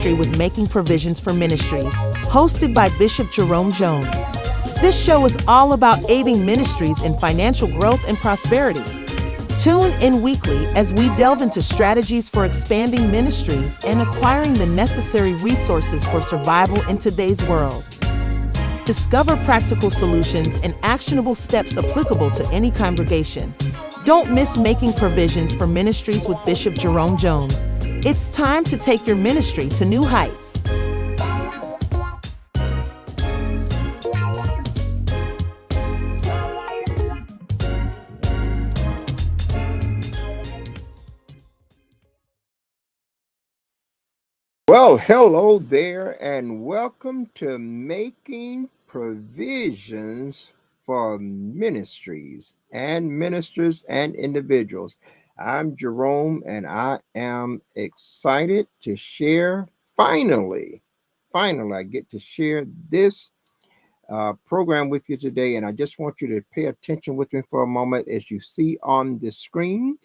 with Making Provisions for Ministries, hosted by Bishop Jerome Jones. This show is all about aiding ministries in financial growth and prosperity. Tune in weekly as we delve into strategies for expanding ministries and acquiring the necessary resources for survival in today's world. Discover practical solutions and actionable steps applicable to any congregation. Don't miss Making Provisions for Ministries with Bishop Jerome Jones. It's time to take your ministry to new heights. Well, hello there, and welcome to Making Provisions for Ministries and Ministers and Individuals. I'm Jerome, and I am excited to share. Finally, I get to share this program with you today, and I just want you to pay attention with me for a moment as you see on the screen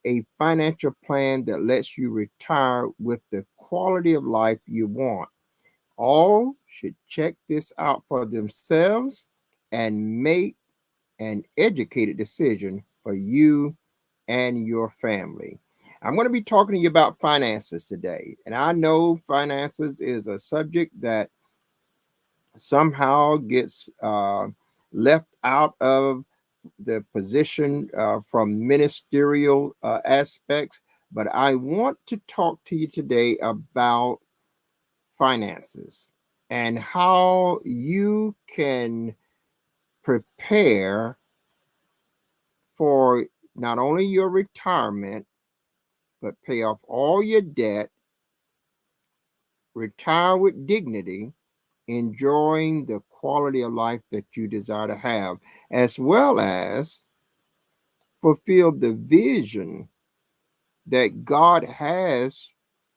a financial plan that lets you retire with the quality of life you want. All should check this out for themselves and make an educated decision for you and your family. I'm going to be talking to you about finances today. And I know finances is a subject that somehow gets left out of the position from ministerial aspects, but I want to talk to you today about finances and how you can prepare for not only your retirement, but pay off all your debt, retire with dignity, enjoying the quality of life that you desire to have, as well as fulfill the vision that God has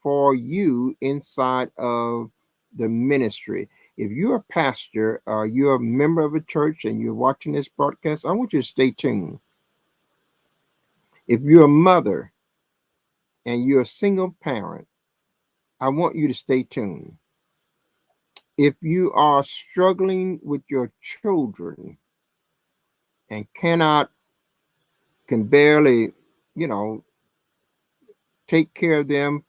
for you inside of the ministry. If you're a pastor or you're a member of a church and you're watching this broadcast, I want you to stay tuned. If you're a mother and you're a single parent, I want you to stay tuned. If you are struggling with your children and can barely, take care of them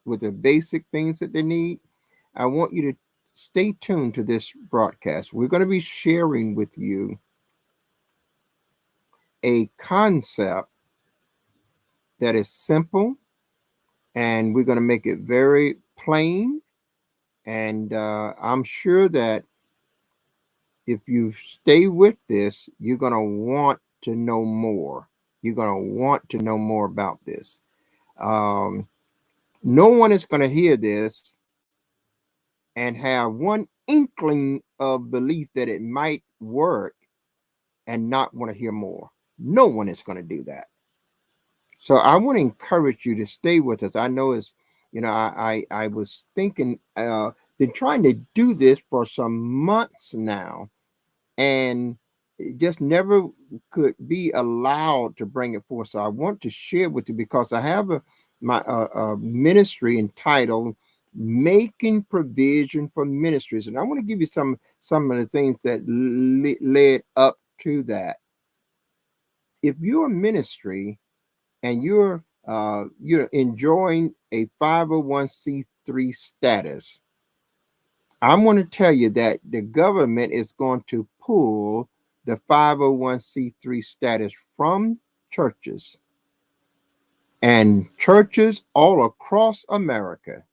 with the basic things that they need, I want you to stay tuned to this broadcast. We're going to be sharing with you a concept that is simple, and we're going to make it very plain. And I'm sure that if you stay with this, you're going to want to know more. You're going to want to know more about this. No one is going to hear this and have one inkling of belief that it might work and not want to hear more. No one is going to do that. So I want to encourage you to stay with us. I know I was thinking, been trying to do this for some months now, and it just never could be allowed to bring it forth. So I want to share with you because I have my ministry entitled Making Provision for Ministries, and I want to give you some of the things that led up to that. If you're a ministry and you're enjoying a 501c3 status, I'm going to tell you that the government is going to pull the 501c3 status from churches, and churches all across America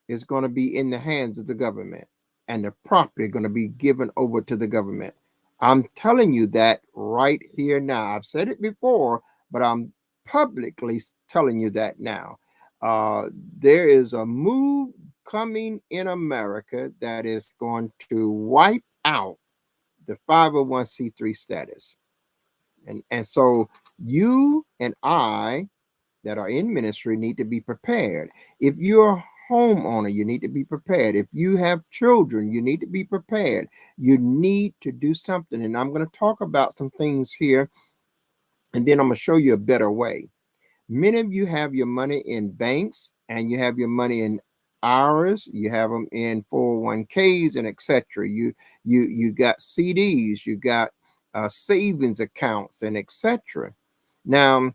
is going to be in the hands of the government, and the property going to be given over to the government. I'm telling you that right here now. I've said it before, but I'm publicly telling you that now. There is a move coming in America that is going to wipe out the 501c3 status. And so you and I that are in ministry need to be prepared. If you're a homeowner, you need to be prepared. If you have children, you need to be prepared. You need to do something. And I'm going to talk about some things here, and then I'm going to show you a better way. Many of you have your money in banks and you have your money in IRAs, you have them in 401ks and etc. You got CDs, you got savings accounts and etc. Now,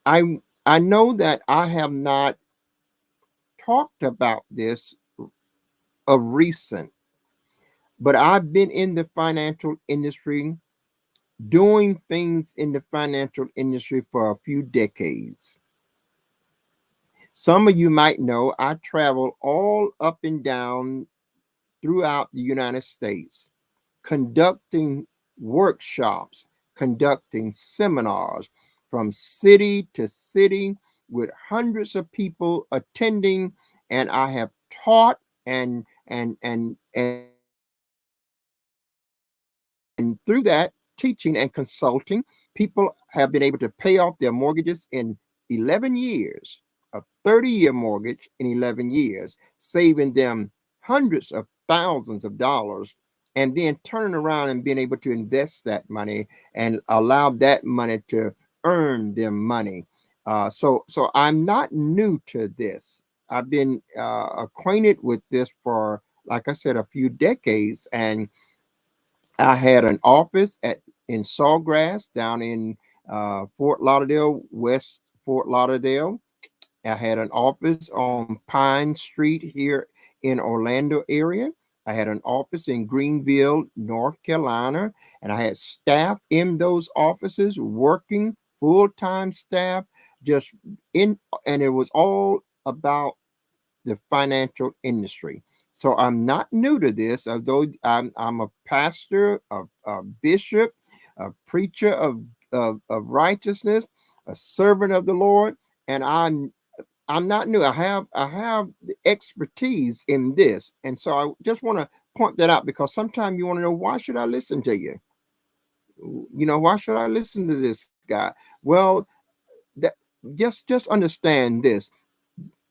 I know that I have not talked about this of recent, but I've been in the financial industry, doing things in the financial industry for a few decades. Some of you might know I travel all up and down throughout the United States, conducting workshops, conducting seminars from city to city with hundreds of people attending, and I have taught and through that teaching and consulting, people have been able to pay off their mortgages in 11 years, a 30-year mortgage in 11 years, saving them hundreds of thousands of dollars, and then turning around and being able to invest that money and allow that money to earn them money. So I'm not new to this. I've been acquainted with this for, like I said, a few decades, and I had an office at in Sawgrass down in Fort Lauderdale, West Fort Lauderdale. I had an office on Pine Street here in Orlando area. I had an office in Greenville, North Carolina, and I had staff in those offices working, full-time staff, just in, and it was all about the financial industry. So I'm not new to this, although I'm a pastor, a bishop, a preacher of righteousness, a servant of the Lord, and I'm not new. I have the expertise in this, and so I just want to point that out because sometimes you want to know, why should I listen to you? Why should I listen to this guy? Well, that just understand this.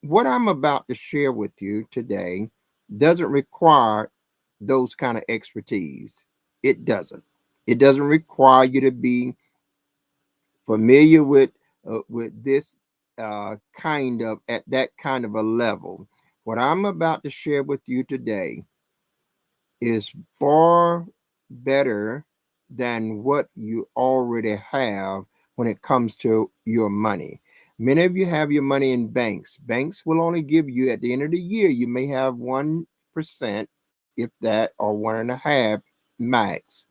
What I'm about to share with you today doesn't require those kind of expertise. It doesn't. It doesn't require you to be familiar with this kind of at that kind of a level. What I'm about to share with you today is far better than what you already have when it comes to your money. Many of you have your money in banks. Banks will only give you at the end of the year, you may have 1%, if that, or 1.5 max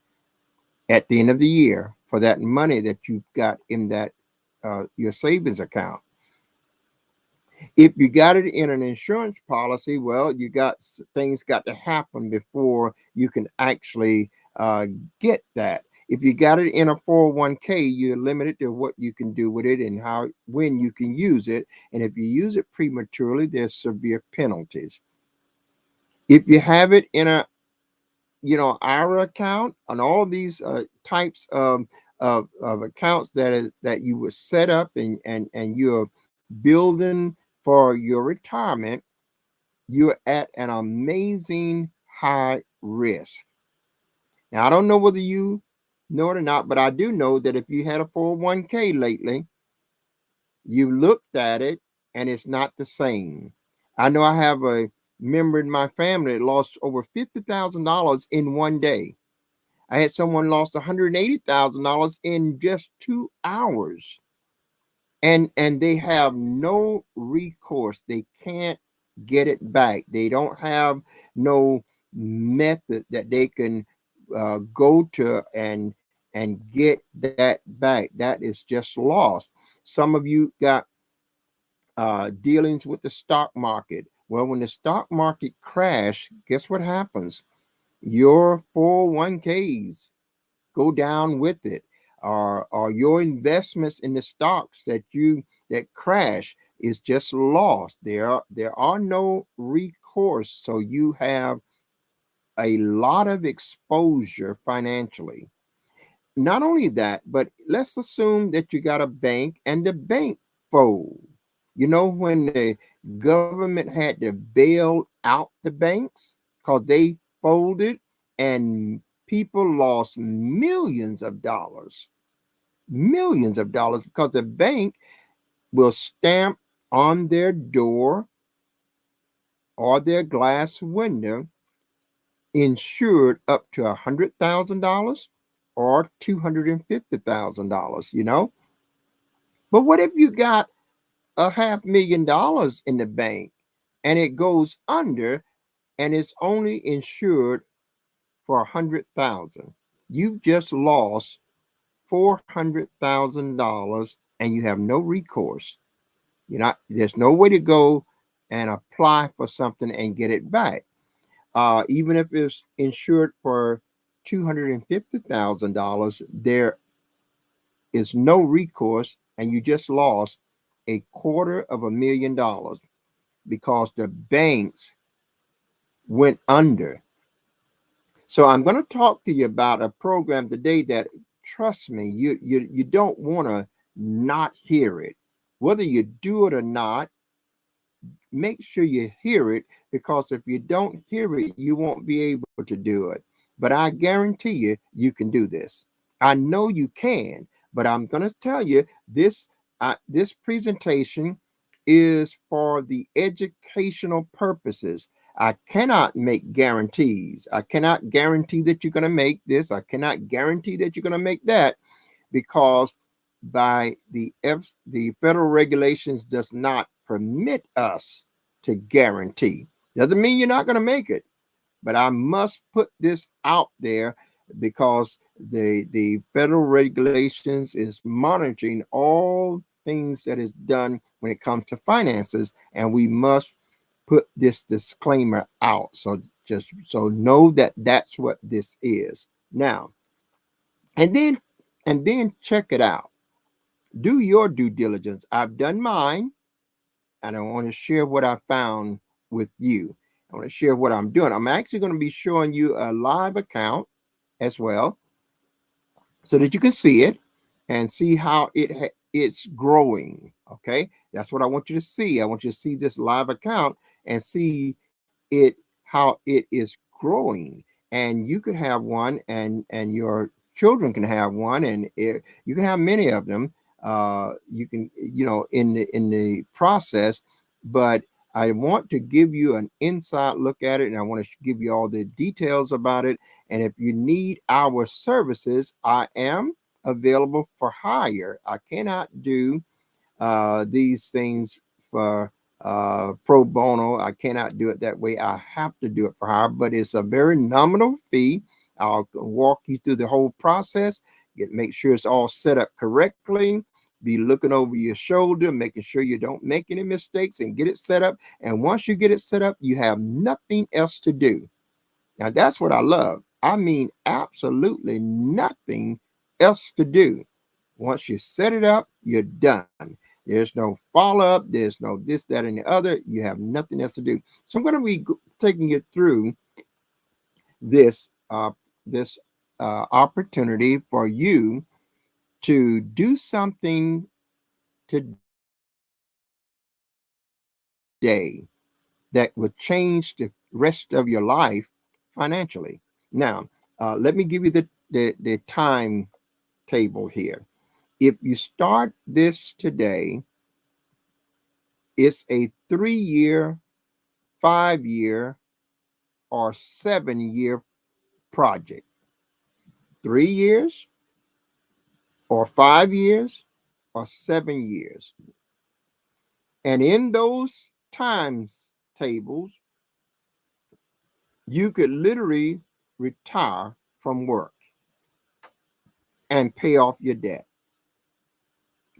at the end of the year for that money that you've got in that your savings account. If you got it in an insurance policy, well, you got things got to happen before you can actually get that. If you got it in a 401k, you're limited to what you can do with it and when you can use it. And if you use it prematurely, there's severe penalties. If you have it in a IRA account and all these types of accounts that you would set up and you're building for your retirement, you're at an amazing high risk. Now, I don't know whether you know it or not, but I do know that if you had a 401k lately, you looked at it and it's not the same. I know I have a member in my family that lost over $50,000 in one day. I had someone lost $180,000 in just 2 hours. And they have no recourse. They can't get it back. They don't have no method that they can go to and get that back. That is just lost. Some of you got dealings with the stock market. Well, when the stock market crash, guess what happens? Your 401ks go down with it, or your investments in the stocks that crash is just lost. There are no recourse, so you have a lot of exposure financially. Not only that, but let's assume that you got a bank and the bank fold. When the government had to bail out the banks because they folded, and people lost millions of dollars because the bank will stamp on their door or their glass window insured up to $100,000 or $250,000, you know? But what if you got a $500,000 in the bank and it goes under and it's only insured for 100,000? You just lost $400,000 and you have no recourse. There's no way to go and apply for something and get it back. Even if it's insured for $250,000, there is no recourse, and you just lost $250,000 because the banks went under. So I'm going to talk to you about a program today that, trust me, you don't want to not hear it. Whether you do it or not, make sure you hear it, because if you don't hear it, you won't be able to do it. But I guarantee you, you can do this. I know you can, but I'm going to tell you this presentation is for the educational purposes. I cannot make guarantees. I cannot guarantee that you're going to make this. I cannot guarantee that you're going to make that, because by the federal regulations does not permit us to guarantee. Doesn't mean you're not going to make it, but I must put this out there because the federal regulations is monitoring all things that is done when it comes to finances, and we must put this disclaimer out. So just so know that that's what this is now. And then check it out. Do your due diligence. I've done mine, and I want to share what I found with you. I want to share what I'm doing. I'm actually going to be showing you a live account as well, so that you can see it and see how it's growing. Okay, that's what I want you to see. I want you to see this live account and see it, how it is growing. And you could have one, and your children can have one, and you can have many of them. You can, in the process. But I want to give you an inside look at it, and I want to give you all the details about it. And if you need our services, I am available for hire. I cannot do these things for pro bono. I cannot do it that way. I have to do it for hire, but it's a very nominal fee. I'll walk you through the whole process, make sure it's all set up correctly, be looking over your shoulder, making sure you don't make any mistakes, and get it set up. And once you get it set up, you have nothing else to do. Now, that's what I love. I mean, absolutely nothing else to do. Once you set it up, you're done. There's no follow-up. There's no this, that, and the other. You have nothing else to do. So I'm going to be taking you through this opportunity for you to do something today that will change the rest of your life financially. Now, let me give you the time table here. If you start this today, it's a 3-year, 5-year, or 7-year project. 3 years, or 5 years, or 7 years. And in those times tables, you could literally retire from work and pay off your debt.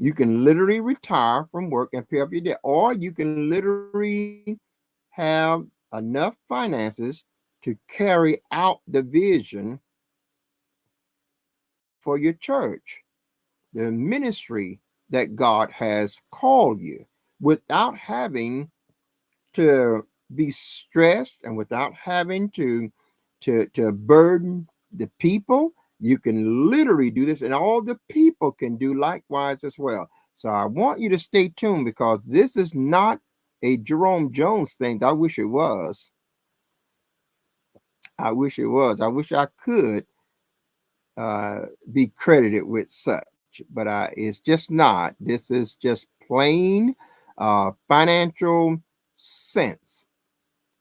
You can literally retire from work and pay off your debt, or you can literally have enough finances to carry out the vision for your church, the ministry that God has called you, without having to be stressed and without having to burden the people. You can literally do this, and all the people can do likewise as well. So I want you to stay tuned, because this is not a Jerome Jones thing. I wish it was. I wish it was. I wish I could be credited with such, but it's just not. This is just plain financial sense.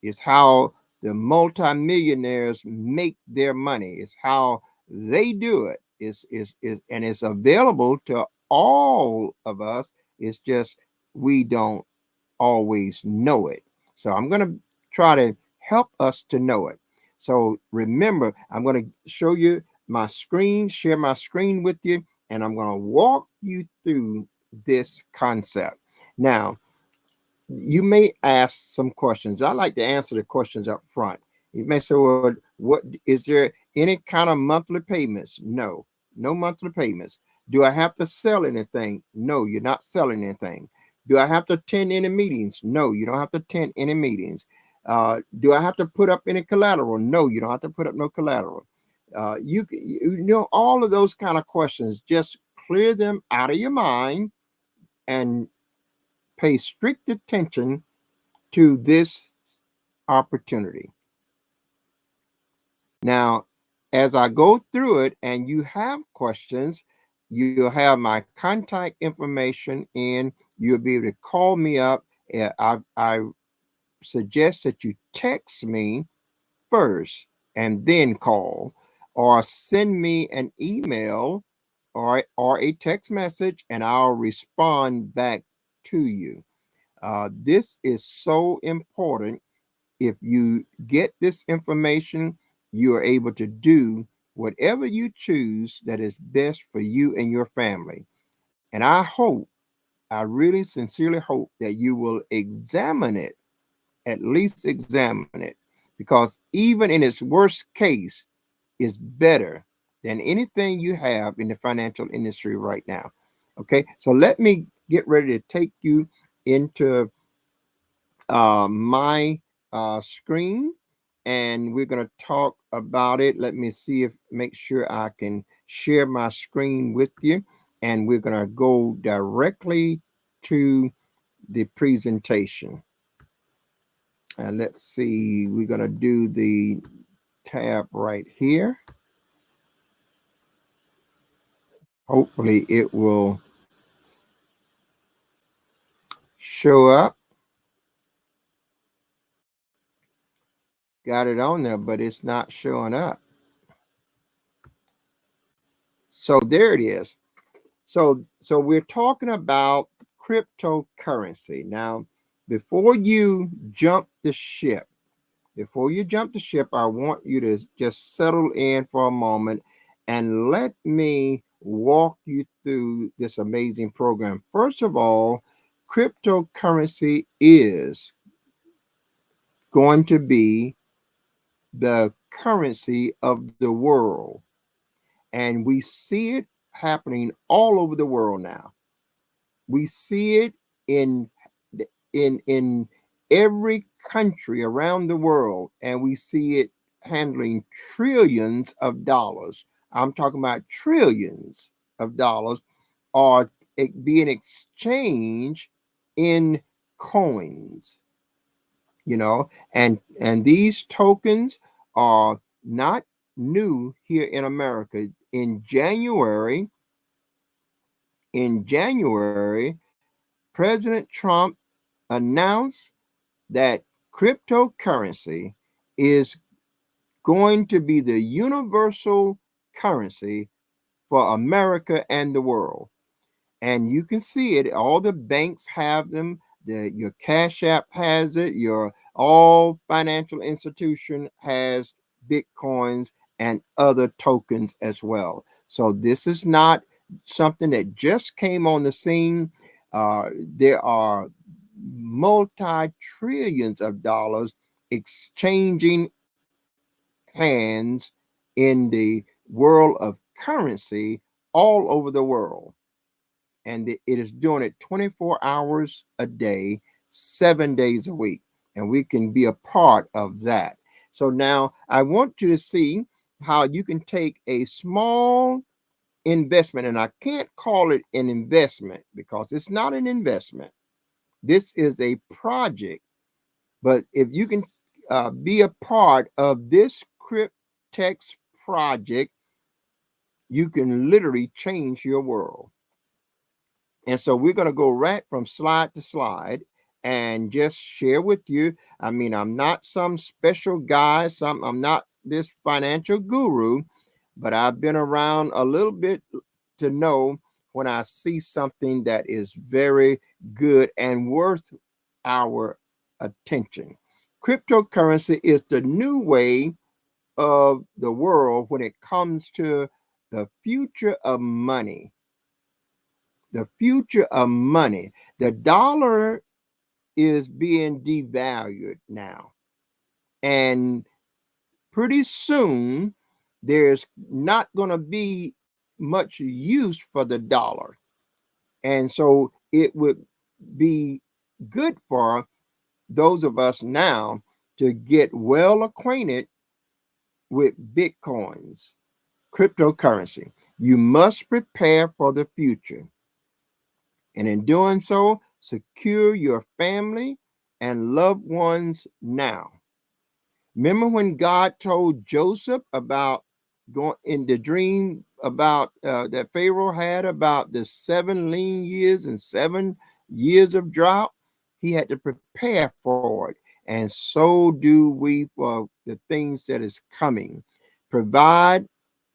It's how the multimillionaires make their money. It's how they do it. And it's available to all of us. It's just we don't always know it. So I'm going to try to help us to know it. So remember, I'm going to show you my screen, share my screen with you, and I'm going to walk you through this concept. Now, you may ask some questions. I like to answer the questions up front. You may say, well, what is there any kind of monthly payments? No, no monthly payments. Do I have to sell anything? No, you're not selling anything. Do I have to attend any meetings? No, you don't have to attend any meetings. Do I have to put up any collateral? No, you don't have to put up no collateral. You know, all of those kind of questions, just clear them out of your mind and pay strict attention to this opportunity. Now, as I go through it and you have questions, you'll have my contact information and you'll be able to call me up. I suggest that you text me first and then call, or send me an email or a text message and I'll respond back to you. This is so important. If you get this information, you are able to do whatever you choose that is best for you and your family. And I really sincerely hope that you will examine it, at least examine it, because even in its worst case, it's better than anything you have in the financial industry right now. Okay, so let me get ready to take you into my screen, and we're going to talk about it. Let me see if make sure I can share my screen with you, and we're going to go directly to the presentation. And let's see, we're going to do the tab right here. Hopefully it will show up. Got it on there, but it's not showing up. So there it is. So we're talking about cryptocurrency. Now, before you jump the ship, I want you to just settle in for a moment and let me walk you through this amazing program. First of all, cryptocurrency is going to be the currency of the world. And we see it happening all over the world now. We see it in in every country around the world, and we see it handling trillions of dollars. I'm talking about trillions of dollars are being exchanged in coins, and these tokens are not new here in America. In January, President Trump announced that cryptocurrency is going to be the universal currency for America and the world. And you can see it. All the banks have them. Your Cash App has it. Your all financial institution has Bitcoins and other tokens as well. So this is not something that just came on the scene. There are multi-trillions of dollars exchanging hands in the world of currency all over the world. And it is doing it 24 hours a day, 7 days a week. And we can be a part of that. So now I want you to see how you can take a small investment, and I can't call it an investment because it's not an investment. This is a project. But if you can be a part of this Cryptex project, you can literally change your world. And so we're going to go right from slide to slide. and just share with you. I mean, I'm not some special guy, I'm not this financial guru, but I've been around a little bit to know when I see something that is very good and worth our attention. Cryptocurrency is the new way of the world when it comes to the future of money. The future of money. The dollar is being devalued now. And pretty soon, there's not going to be much use for the dollar. And so it would be good for those of us now to get well acquainted with Bitcoins, cryptocurrency. You must prepare for the future. And in doing so, secure your family and loved ones now. Remember when God told Joseph about going in the dream about that Pharaoh had about the 7 lean years and 7 years of drought? He had to prepare for it. And so do we for the things that is coming. Provide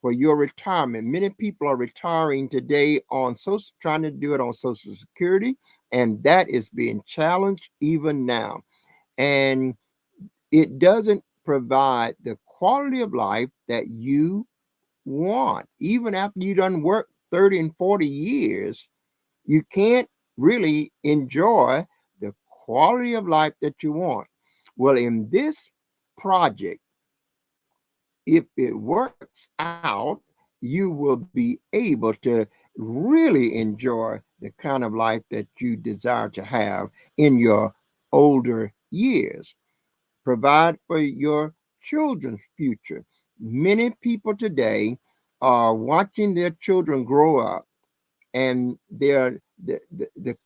for your retirement. Many people are retiring today on social, trying to do it on Social Security, and that is being challenged even now. And it doesn't provide the quality of life that you want. Even after you done work 30 and 40 years, you can't really enjoy the quality of life that you want. Well, in this project, if it works out, you will be able to really enjoy the kind of life that you desire to have in your older years. Provide for your children's future. Many people today are watching their children grow up, and the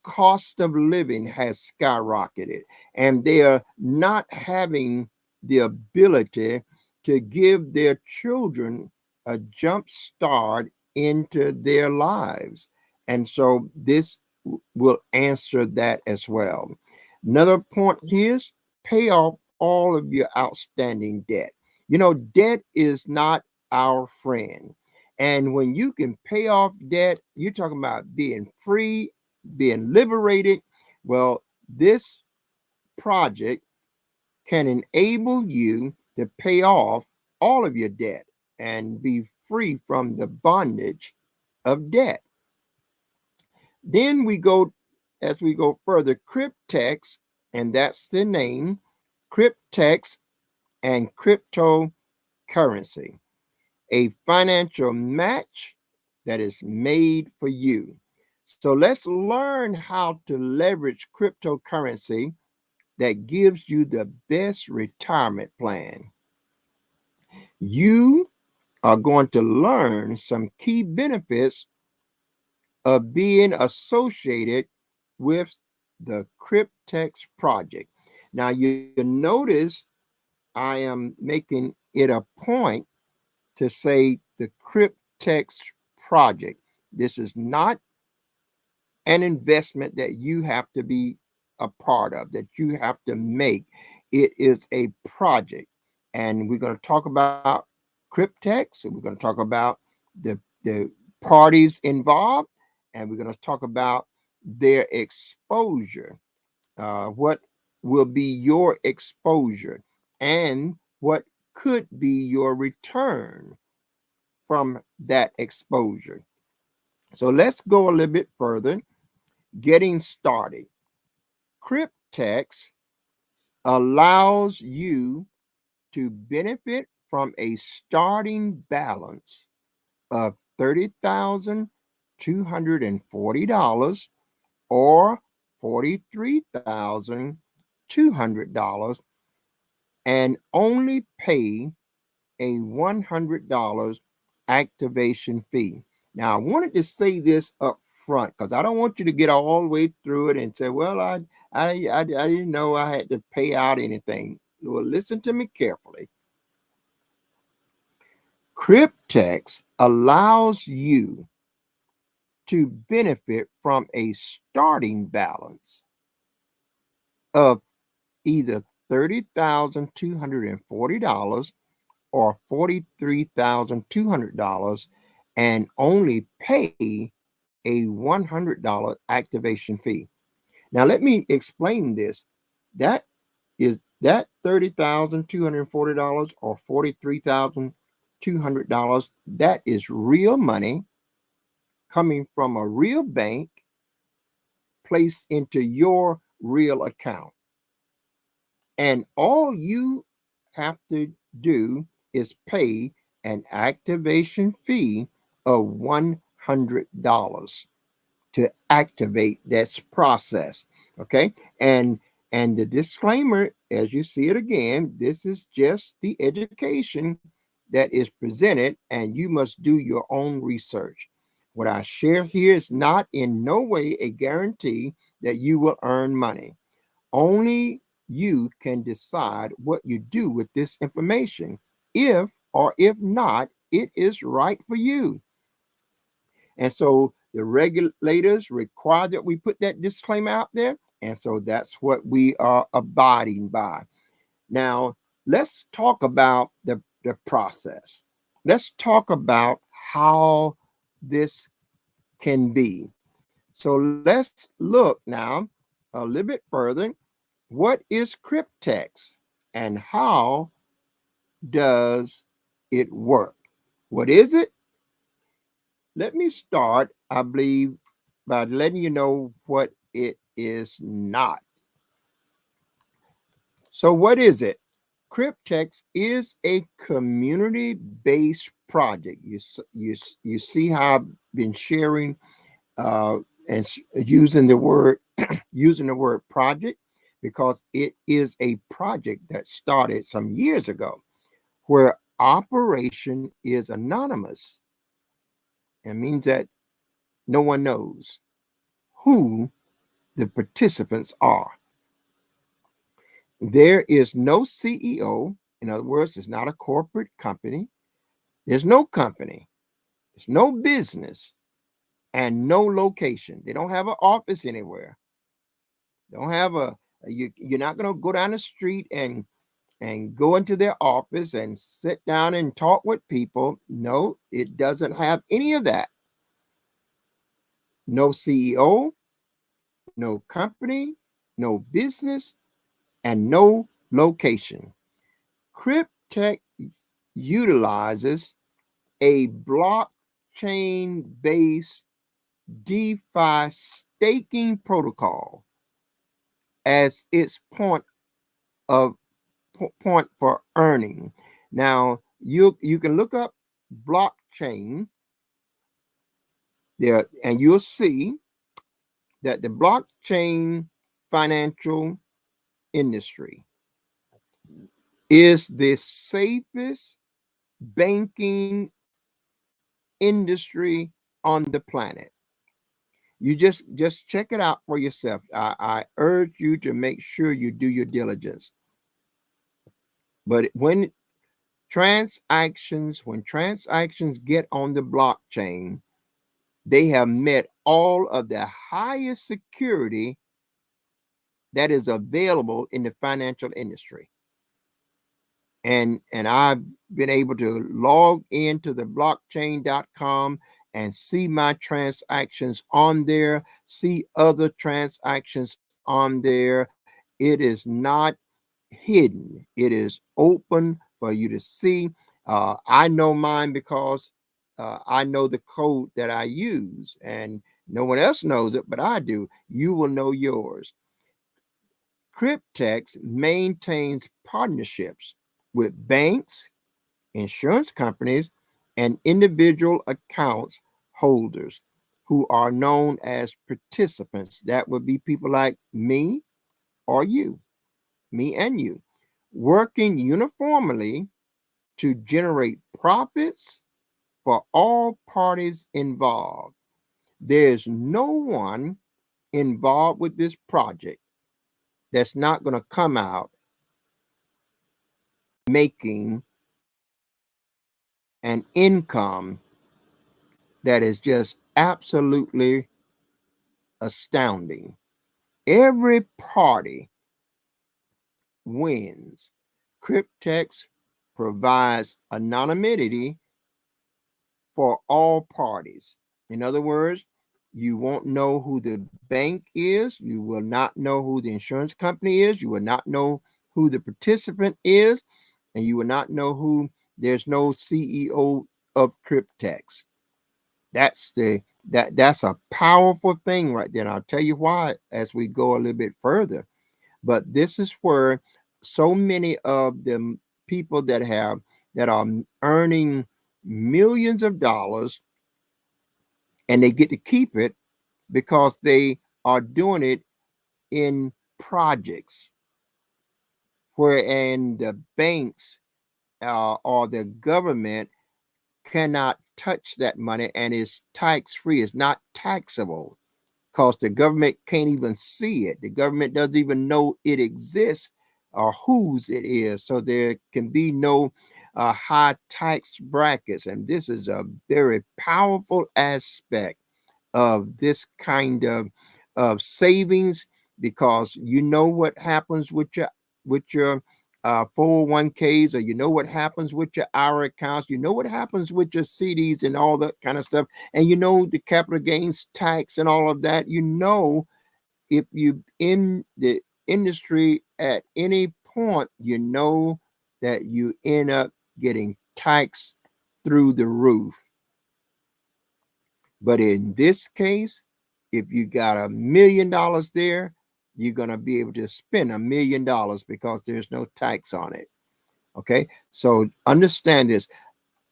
cost of living has skyrocketed, and they are not having the ability to give their children a jump start into their lives. And so this will answer that as well. Another point here is pay off all of your outstanding debt. You know, debt is not our friend. And when you can pay off debt, you're talking about being free, being liberated. Well, this project can enable you to pay off all of your debt and be free from the bondage of debt. Then as we go further, cryptex, and that's the name, cryptex and cryptocurrency, a financial match that is made for you. So let's learn how to leverage cryptocurrency that gives you the best retirement plan. You are going to learn some key benefits of being associated with the Cryptex project. Now, you notice I am making it a point to say the Cryptex project. This is not an investment that you have to be a part of, that you have to make. It is a project. And we're going to talk about Cryptex, and we're going to talk about the parties involved, and we're going to talk about their exposure. What will be your exposure, and what could be your return from that exposure. So let's go a little bit further. Getting started. Cryptex allows you to benefit from a starting balance of $30,240 or $43,200, and only pay a $100 activation fee. Now, I wanted to say this up front because I don't want you to get all the way through it and say, well, I didn't know I had to pay out anything. Well, listen to me carefully. Cryptex allows you to benefit from a starting balance of either $30,240 or $43,200 and only pay a $100 activation fee. Now, let me explain this. That is that $30,240 or $43,200. That is real money coming from a real bank placed into your real account. And all you have to do is pay an activation fee of $100 to activate this process. Okay. And the disclaimer, as you see it again, this is just the education that is presented, and you must do your own research. What I share here is not in no way a guarantee that you will earn money. Only you can decide what you do with this information, if or if not, it is right for you. And so the regulators require that we put that disclaimer out there. And so that's what we are abiding by. Now, let's talk about the process. Let's talk about how this can be. So let's look now a little bit further. What is cryptex and how does it work? What is it? Let me start, I believe, by letting you know what it is not. So, what is it? Cryptex is a community-based project. You see how I've been sharing and using the word using the word project, because it is a project that started some years ago, where operation is anonymous. It means that no one knows who the participants are. There is no CEO. In other words, it's not a corporate company. There's no company. There's no business and no location. They don't have an office anywhere. They don't have you're not going to go down the street and go into their office and sit down and talk with people. No, it doesn't have any of that. No CEO, no company, no business, and no location. Cryptech utilizes a blockchain based DeFi staking protocol as its of point for earning. Now, you can look up blockchain there, and you'll see that the blockchain financial industry is the safest banking industry on the planet. You just check it out for yourself. I urge you to make sure you do your diligence. But when transactions get on the blockchain, they have met all of the highest security that is available in the financial industry. And I've been able to log into the blockchain.com and see my transactions on there, see other transactions on there. It is not hidden, it is open for you to see. I know mine because I know the code that I use, and no one else knows it, but I do. You will know yours. Cryptex maintains partnerships with banks, insurance companies, and individual accounts holders who are known as participants. That would be people like me or you, me and you, working uniformly to generate profits for all parties involved. There's no one involved with this project that's not going to come out making an income that is just absolutely astounding. Every party wins. Cryptex provides anonymity for all parties. In other words, you won't know who the bank is. You will not know who the insurance company is. You will not know who the participant is. And you will not know who, there's no CEO of Cryptex. That's a powerful thing right there. And I'll tell you why as we go a little bit further. But this is where so many of the people that are earning millions of dollars, and they get to keep it because they are doing it in projects where and the banks or the government cannot touch that money, and it's tax free. It's not taxable because the government can't even see it. The government doesn't even know it exists or whose it is. So there can be no high tax brackets. And this is a very powerful aspect of this kind of savings, because you know what happens with your 401ks, or you know what happens with your IRA accounts, you know what happens with your CDs and all that kind of stuff, and you know the capital gains tax and all of that. You know, if you in the industry at any point, you know that you end up getting taxed through the roof. But in this case, if you got $1 million there, you're going to be able to spend $1 million because there's no tax on it. Okay, so understand this.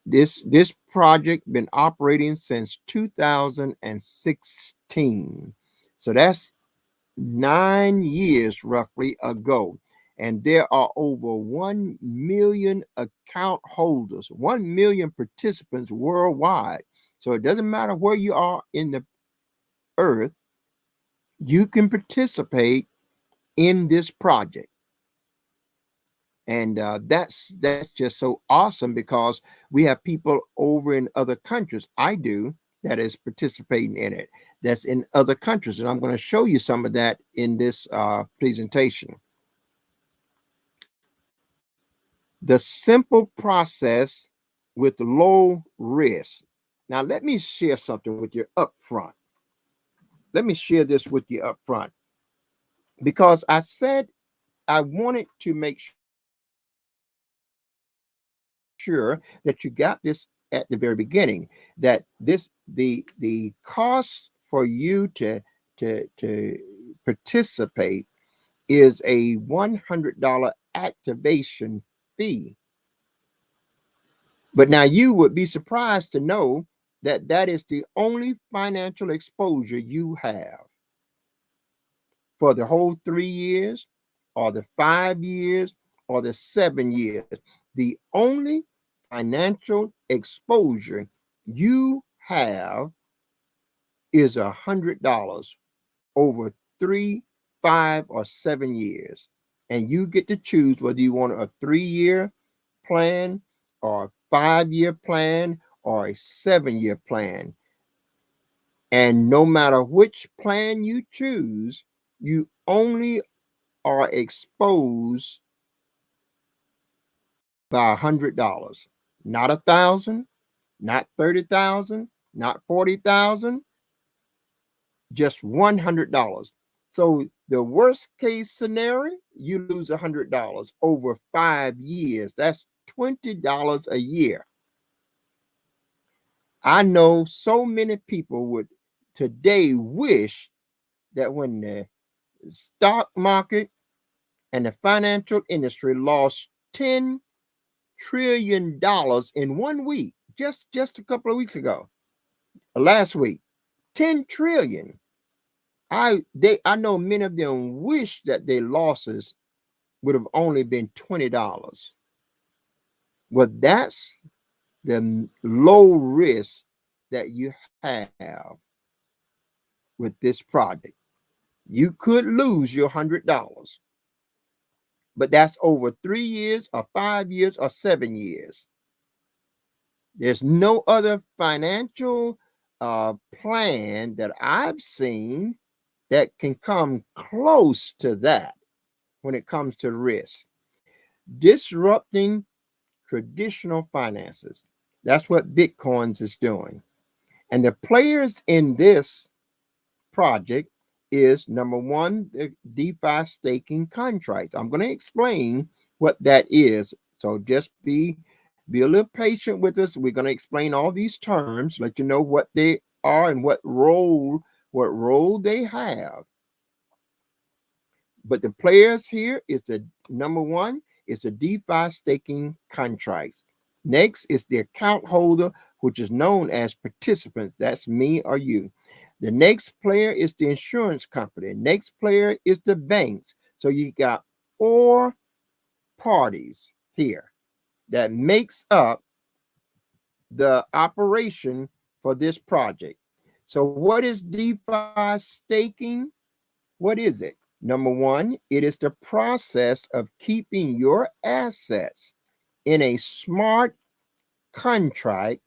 This project been operating since 2016. So that's 9 years roughly ago. And there are over 1 million account holders, 1 million participants worldwide. So it doesn't matter where you are in the earth, you can participate in this project. And that's just so awesome, because we have people over in other countries. I do, that is participating in it. That's in other countries, and I'm going to show you some of that in this presentation. The simple process with low risk. Now, let me share something with you up front. Let me share this with you up front, because I said I wanted to make sure that you got this at the very beginning, that the cost for you to participate is a $100 activation fee. But now you would be surprised to know that that is the only financial exposure you have for the whole 3 years, or the 5 years, or the 7 years. The only financial exposure you have is $100 over 3, 5, or 7 years. And you get to choose whether you want a 3-year plan, or a 5-year plan, or a 7-year plan. And no matter which plan you choose, you only are exposed by $100, not 1,000, not 30,000, not 40,000, just $100. So the worst case scenario, you lose $100 over 5 years. That's $20 a year. I know so many people would today wish that when the stock market and the financial industry lost $10 trillion in 1 week, just a couple of weeks ago, last week, 10 trillion. I know many of them wish that their losses would have only been $20. Well, that's the low risk that you have with this project. You could lose your $100, but that's over 3 years, or 5 years, or 7 years. There's no other financial plan that I've seen that can come close to that when it comes to risk. Disrupting traditional finances. That's what Bitcoins is doing. And the players in this project is number one, the DeFi staking contracts. I'm going to explain what that is. So just be a little patient with us. We're going to explain all these terms, let you know what they are and what role they have. But the players here is the number one is the DeFi staking contracts. Next is the account holder, which is known as participants. That's me or you. The next player is the insurance company. Next player is the banks. So you got four parties here that makes up the operation for this project. So what is DeFi staking? What is it? Number one, it is the process of keeping your assets in a smart contract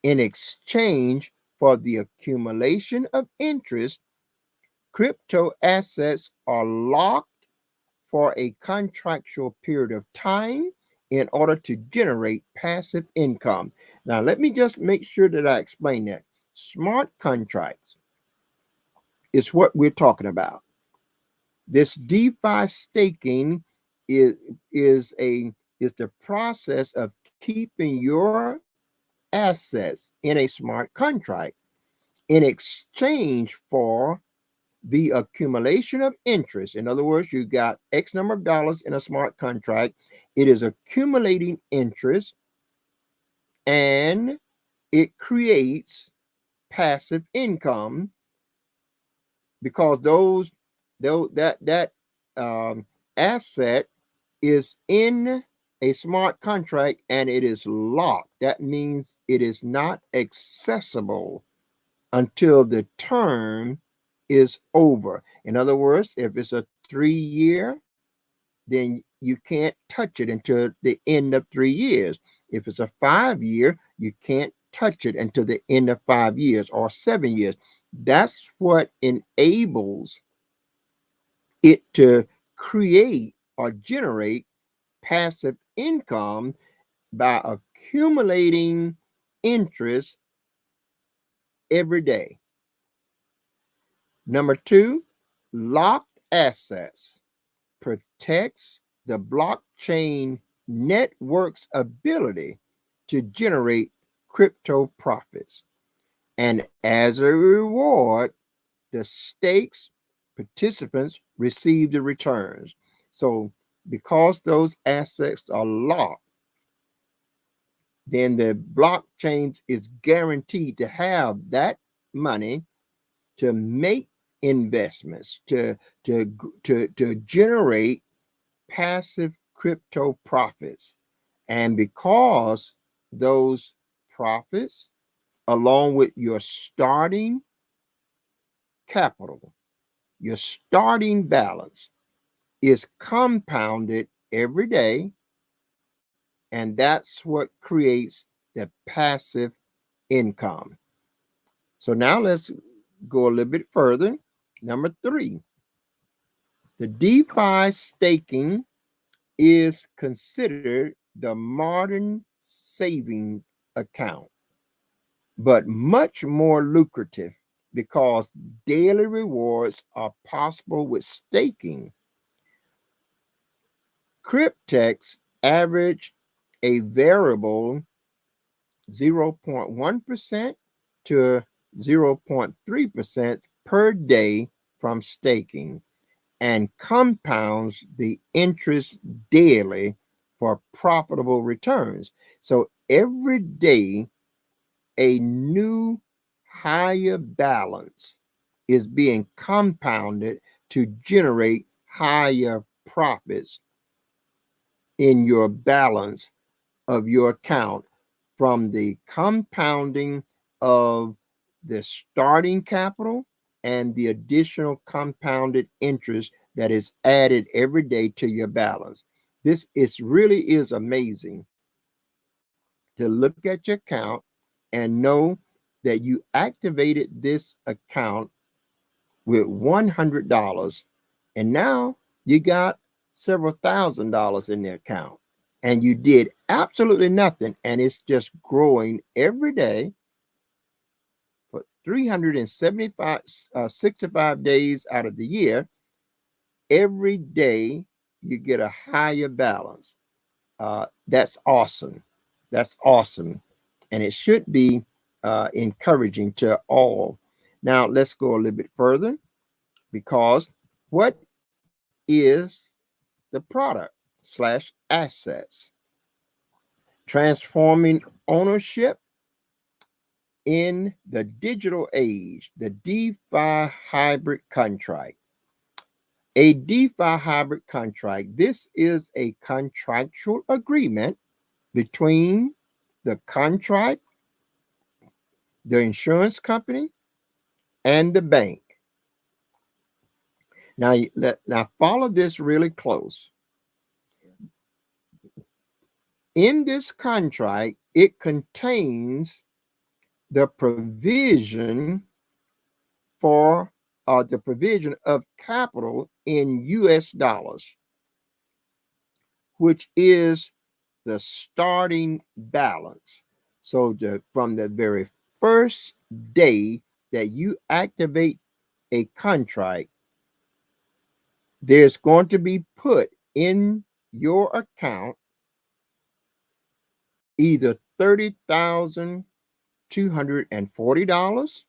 in exchange for the accumulation of interest. Crypto assets are locked for a contractual period of time in order to generate passive income. Now, let me just make sure that I explain that. Smart contracts is what we're talking about. This DeFi staking is, is the process of keeping your assets in a smart contract in exchange for the accumulation of interest. In other words, you got X number of dollars in a smart contract. It is accumulating interest and it creates passive income because that asset is in a smart contract and it is locked. That means it is not accessible until the term is over. In other words, if it's a 3-year, then you can't touch it until the end of 3 years. If it's a 5-year, you can't touch it until the end of 5 years or 7 years. That's what enables it to create or generate passive income by accumulating interest every day. Number two, locked assets protects the blockchain network's ability to generate crypto profits. And as a reward, the stakes participants receive the returns. So because those assets are locked, then the blockchain is guaranteed to have that money to make investments, to generate passive crypto profits. And because those profits, along with your starting capital, your starting balance, is compounded every day, and that's what creates the passive income. So now let's go a little bit further. Number three, the DeFi staking is considered the modern savings account, but much more lucrative because daily rewards are possible with staking. Cryptex average a variable 0.1% to 0.3% per day from staking and compounds the interest daily for profitable returns. So every day, a new higher balance is being compounded to generate higher profits in your balance of your account from the compounding of the starting capital and the additional compounded interest that is added every day to your balance. This really is amazing to look at your account and know that you activated this account with $100 and now you got several $1,000s in the account, and you did absolutely nothing, and it's just growing every day for 375 65 days out of the year. Every day you get a higher balance. That's awesome. That's awesome. And it should be encouraging to all. Now, let's go a little bit further, because what is the product slash assets? Transforming ownership in the digital age, the DeFi hybrid contract. A DeFi hybrid contract, this is a contractual agreement between the contract, the insurance company, and the bank. Now follow this really close. In this contract, it contains the provision for the provision of capital in US dollars, which is the starting balance. So from the very first day that you activate a contract, there's going to be put in your account either $30,240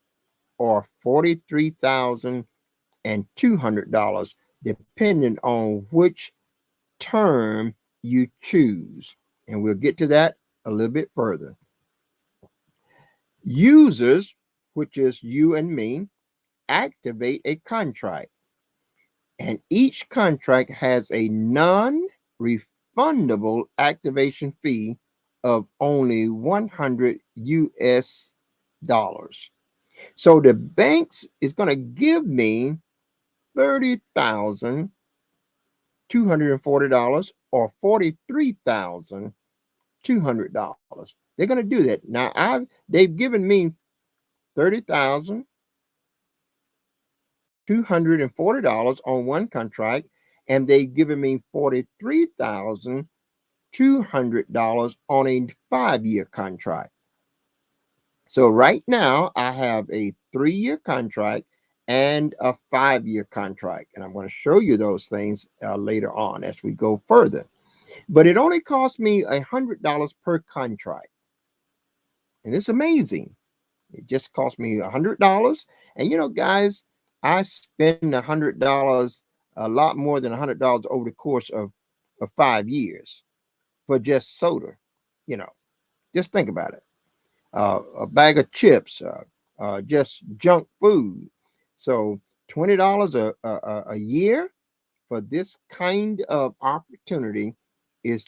or $43,200, depending on which term you choose. And we'll get to that a little bit further. Users, which is you and me, activate a contract, and each contract has a non-refundable activation fee of only 100 US dollars. So the banks is going to give me $30,240 or $43,200. They're going to do that. Now they've given me $30,240 on one contract, and they've given me $43,200 on a 5-year contract. So right now I have a 3-year contract and a 5-year contract, and I'm going to show you those things later on as we go further. But it only cost me $100 per contract, and it's amazing. It just cost me $100, and guys, I spend $100, a lot more than $100 over the course of 5 years for just soda. Just think about it. A bag of chips, just junk food. So $20 a year for this kind of opportunity it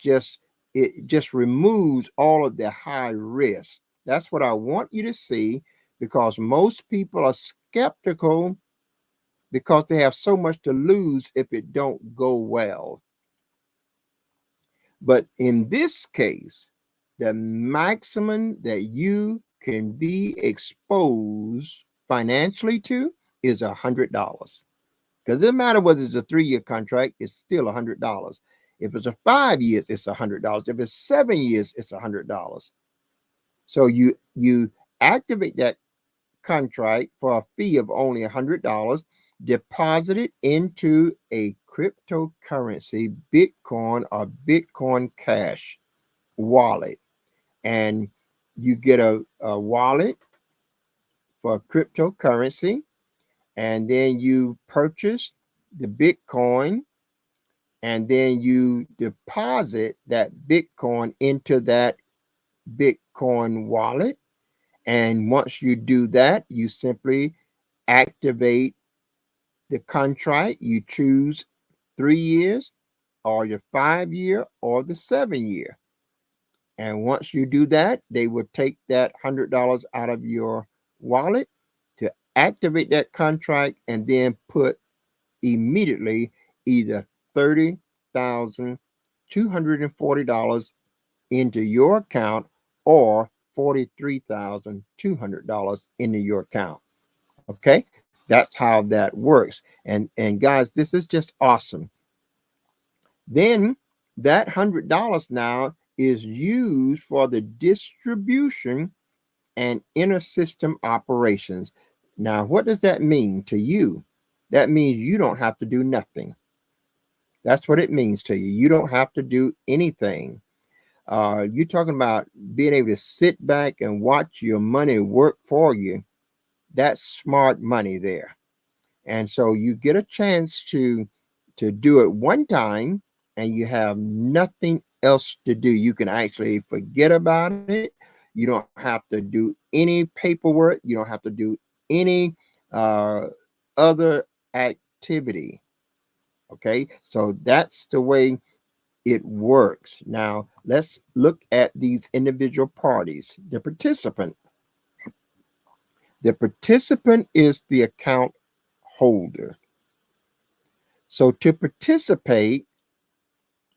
just removes all of the high risk. That's what I want you to see, because most people are skeptical because they have so much to lose if it don't go well. But in this case, the maximum that you can be exposed financially to is $100. Because it doesn't matter whether it's a 3-year contract, it's still $100. If it's a 5 years, it's $100. If it's 7 years, it's $100. So you activate that contract for a fee of only $100, deposit it into a cryptocurrency, Bitcoin or Bitcoin Cash wallet, and you get a wallet for cryptocurrency, and then you purchase the Bitcoin, and then you deposit that Bitcoin into that Bitcoin wallet. And once you do that, you simply activate the contract. You choose 3 years or your 5-year or the 7-year. And once you do that, they will take that $100 out of your wallet to activate that contract, and then put immediately either $30,240 into your account or $43,200 into your account. Okay, that's how that works. And guys, this is just awesome. Then that $100 now is used for the distribution and inter system operations. Now, what does that mean to you? That means you don't have to do nothing. That's what it means to you. You don't have to do anything. You're talking about being able to sit back and watch your money work for you. That's smart money there. And so you get a chance to do it one time and you have nothing else to do. You can actually forget about it. You don't have to do any paperwork. You don't have to do any uh, other activity. Okay, so that's the way it works. Now, let's look at these individual parties. The participant is the account holder. So to participate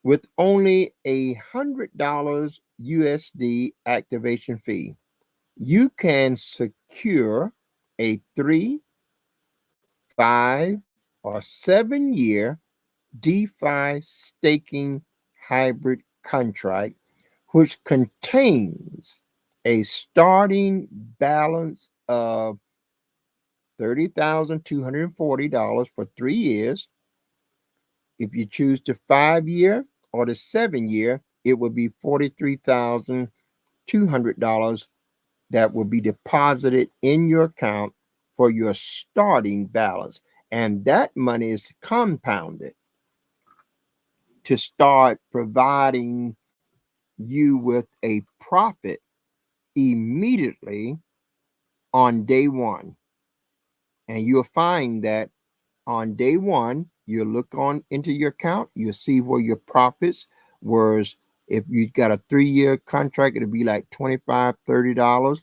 with only $100 USD activation fee, you can secure a 3, 5, or 7-year DeFi staking hybrid contract, which contains a starting balance of $30,240 for 3 years. If you choose the 5-year or the 7-year, it would be $43,200 that will be deposited in your account for your starting balance. And that money is compounded to start providing you with a profit immediately on day one. And you'll find that on day one, you'll look on into your account, you'll see where your profits. Whereas if you got a 3-year contract, it'll be like $25, $30.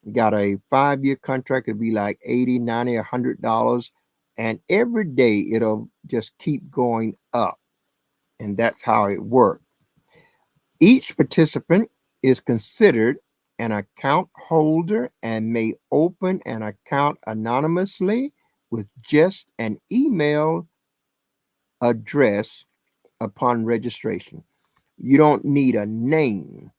You got a 5-year contract, it'll be like 80, 90, $100. And every day it'll just keep going up. And that's how it works. Each participant is considered an account holder and may open an account anonymously with just an email address upon registration. You don't need a name.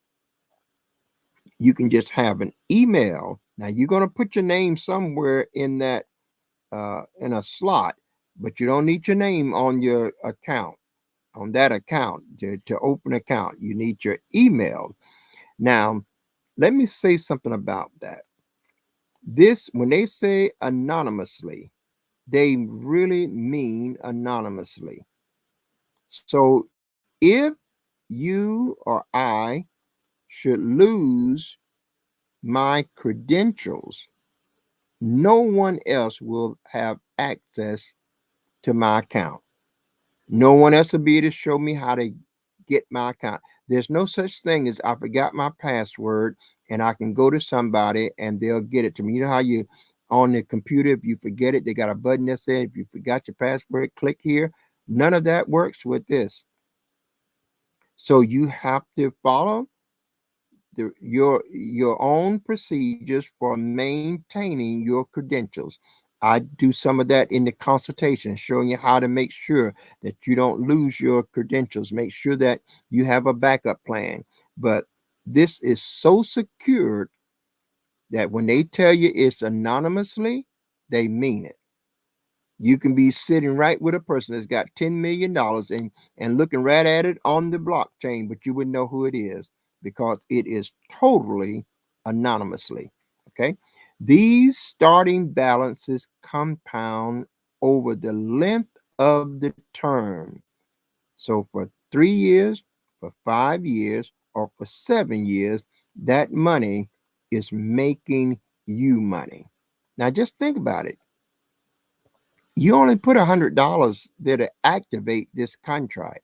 You can just have an email. Now you're going to put your name somewhere in that in a slot, but you don't need your name on your account, on that account to open account. You need your email. Now, let me say something about that. This, when they say anonymously, they really mean anonymously. So if you or I should lose my credentials, no one else will have access to my account. No one else will be able to show me how to get my account. There's no such thing as I forgot my password and I can go to somebody and they'll get it to me. You know how you on the computer, if you forget it, they got a button that says if you forgot your password, click here. None of that works with this. So you have to follow your own procedures for maintaining your credentials. I do some of that in the consultation, showing you how to make sure that you don't lose your credentials. Make sure that you have a backup plan. But this is so secured that when they tell you it's anonymously, they mean it. You can be sitting right with a person that's got $10 million and looking right at it on the blockchain, but you wouldn't know who it is because it is totally anonymously. Okay. These starting balances compound over the length of the term. So for 3 years, for 5 years, or for 7 years, that money is making you money. Now just think about it. You only put $100 there to activate this contract.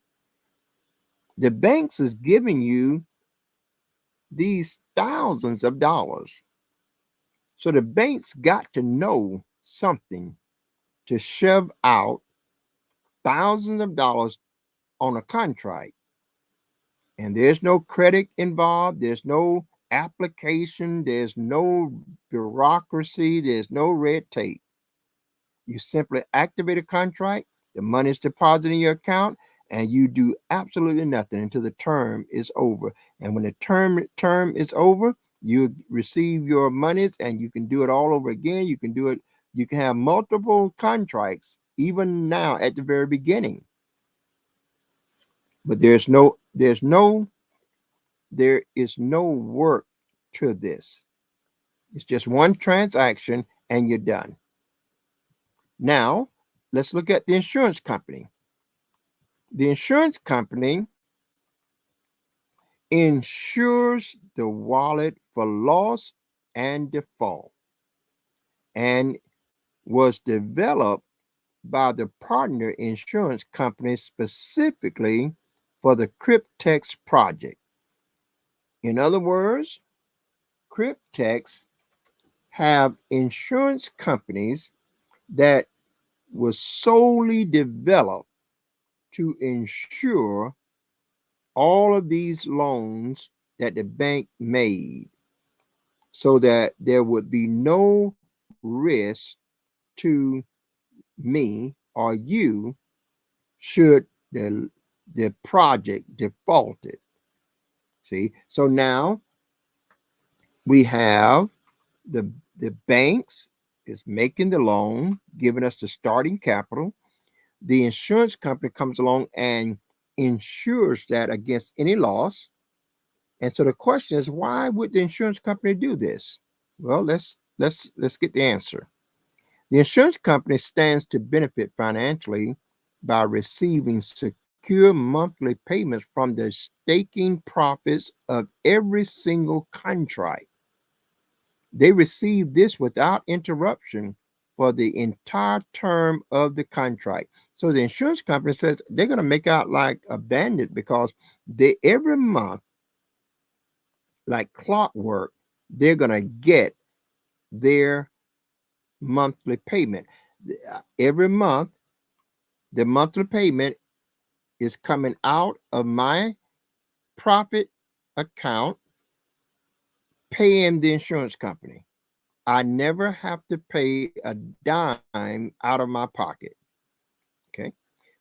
The banks is giving you these thousands of dollars. So the banks got to know something to shove out thousands of dollars on a contract. And there's no credit involved, there's no application, there's no bureaucracy, there's no red tape. You simply activate a contract, the money is deposited in your account, and you do absolutely nothing until the term is over. And when the term is over, you receive your monies and you can do it all over again. You can do it, you can have multiple contracts even now at the very beginning. But there is no work to this. It's just one transaction and you're done. Now, let's look at the insurance company. The insurance company insures the wallet for loss and default and was developed by the partner insurance company specifically for the Cryptex project. In other words, Cryptex have insurance companies that was solely developed to insure all of these loans that the bank made so that there would be no risk to me or you should the project defaulted. See, so now we have the the banks is making the loan, giving us the starting capital. The insurance company comes along and insures that against any loss. And so the question is, why would the insurance company do this? Well, let's get the answer. The insurance company stands to benefit financially by receiving secure monthly payments from the staking profits of every single contract. They receive this without interruption for the entire term of the contract. So the insurance company says they're going to make out like a bandit because they every month, like clockwork, they're going to get their monthly payment. Every month, the monthly payment is coming out of my profit account, paying the insurance company. I never have to pay a dime out of my pocket. Okay.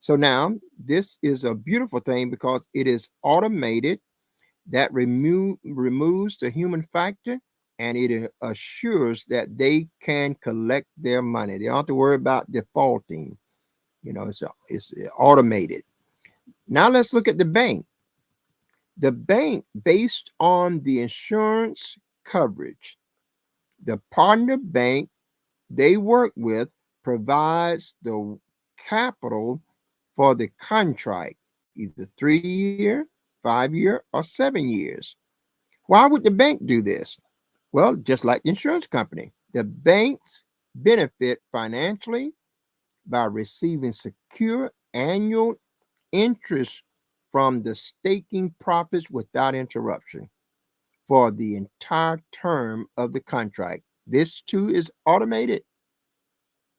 So now this is a beautiful thing because it is automated that removes the human factor and it assures that they can collect their money. They don't have to worry about defaulting. It's automated. Now let's look at the bank. The bank, based on the insurance coverage, the partner bank they work with provides the capital for the contract, either 3 year, 5 year, or 7 years. Why would the bank do this? Well, just like the insurance company, the banks benefit financially by receiving secure annual interest from the staking profits without interruption for the entire term of the contract. This too is automated,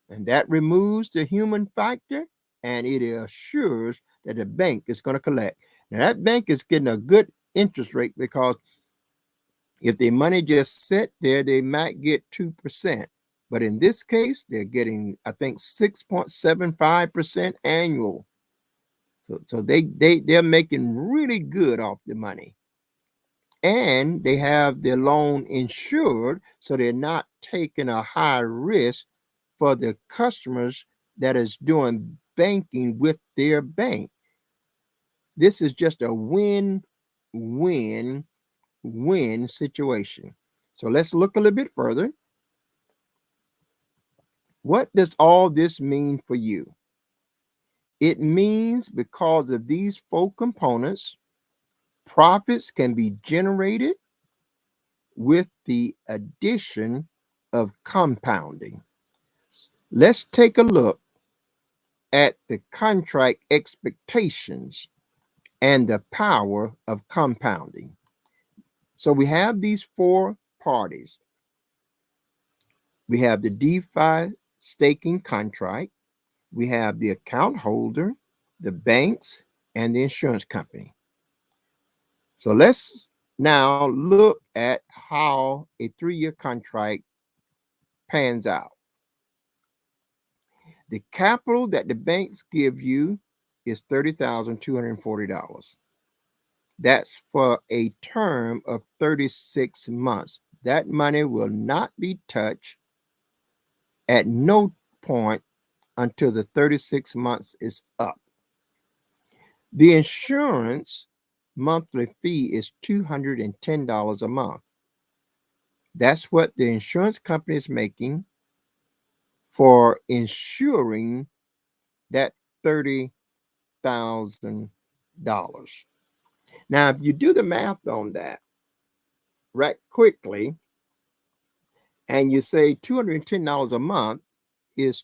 and that removes the human factor and it assures that the bank is going to collect. Now, that bank is getting a good interest rate because if the money just sit there, they might get 2%. But in this case, they're getting, I think, 6.75% annual. So they're making really good off the money. And they have their loan insured, so they're not taking a high risk for the customers that is doing banking with their bank. This is just a win situation. So let's look a little bit further. What does all this mean for you? It means because of these four components, profits can be generated with the addition of compounding. Let's take a look at the contract expectations and the power of compounding. So we have these four parties. We have the DeFi staking contract, we have the account holder, the banks, and the insurance company. So let's now look at how a 3 year contract pans out. The capital that the banks give you is $30,240. That's for a term of 36 months. That money will not be touched at no point until the 36 months is up. The insurance monthly fee is $210 a month. That's what the insurance company is making for insuring that $30,000. Now, if you do the math on that right quickly, and you say $210 a month is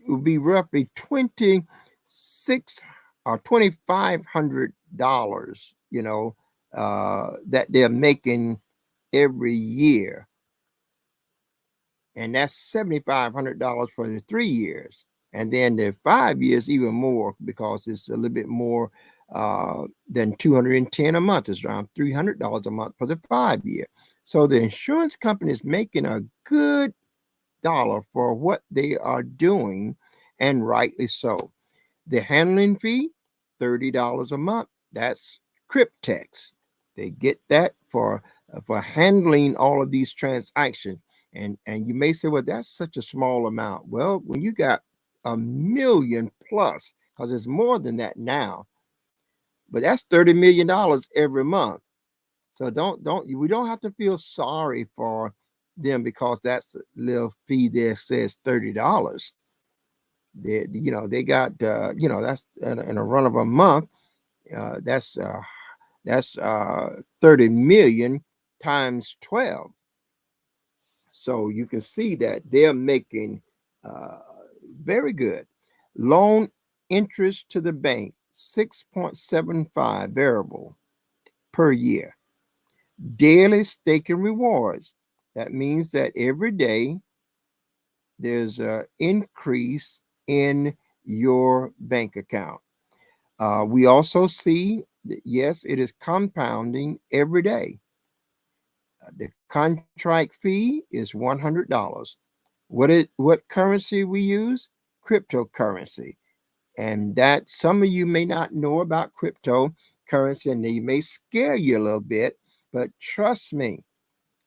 will be roughly 26 or $2,500, that they're making every year. And that's $7,500 for the 3 years. And then the 5 years, even more, because it's a little bit more than 210 a month. It's around $300 a month for the 5 year. So the insurance company is making a good dollar for what they are doing, and rightly so. The handling fee, $30 a month. That's Cryptex. They get that for handling all of these transactions. And you may say, well, that's such a small amount. Well, when you got a million plus, because it's more than that now, but that's $30 million every month. So we don't have to feel sorry for them because that's the little fee there says $30. They got that's in a run of a month. That's 30 million times 12. So you can see that they're making uh, very good. Loan interest to the bank, 6.75 variable per year. Daily staking rewards. That means that every day there's an increase in your bank account. We also see that, yes, it is compounding every day. The contract fee is $100. What currency we use? Cryptocurrency. And that some of you may not know about cryptocurrency, and they may scare you a little bit, but trust me,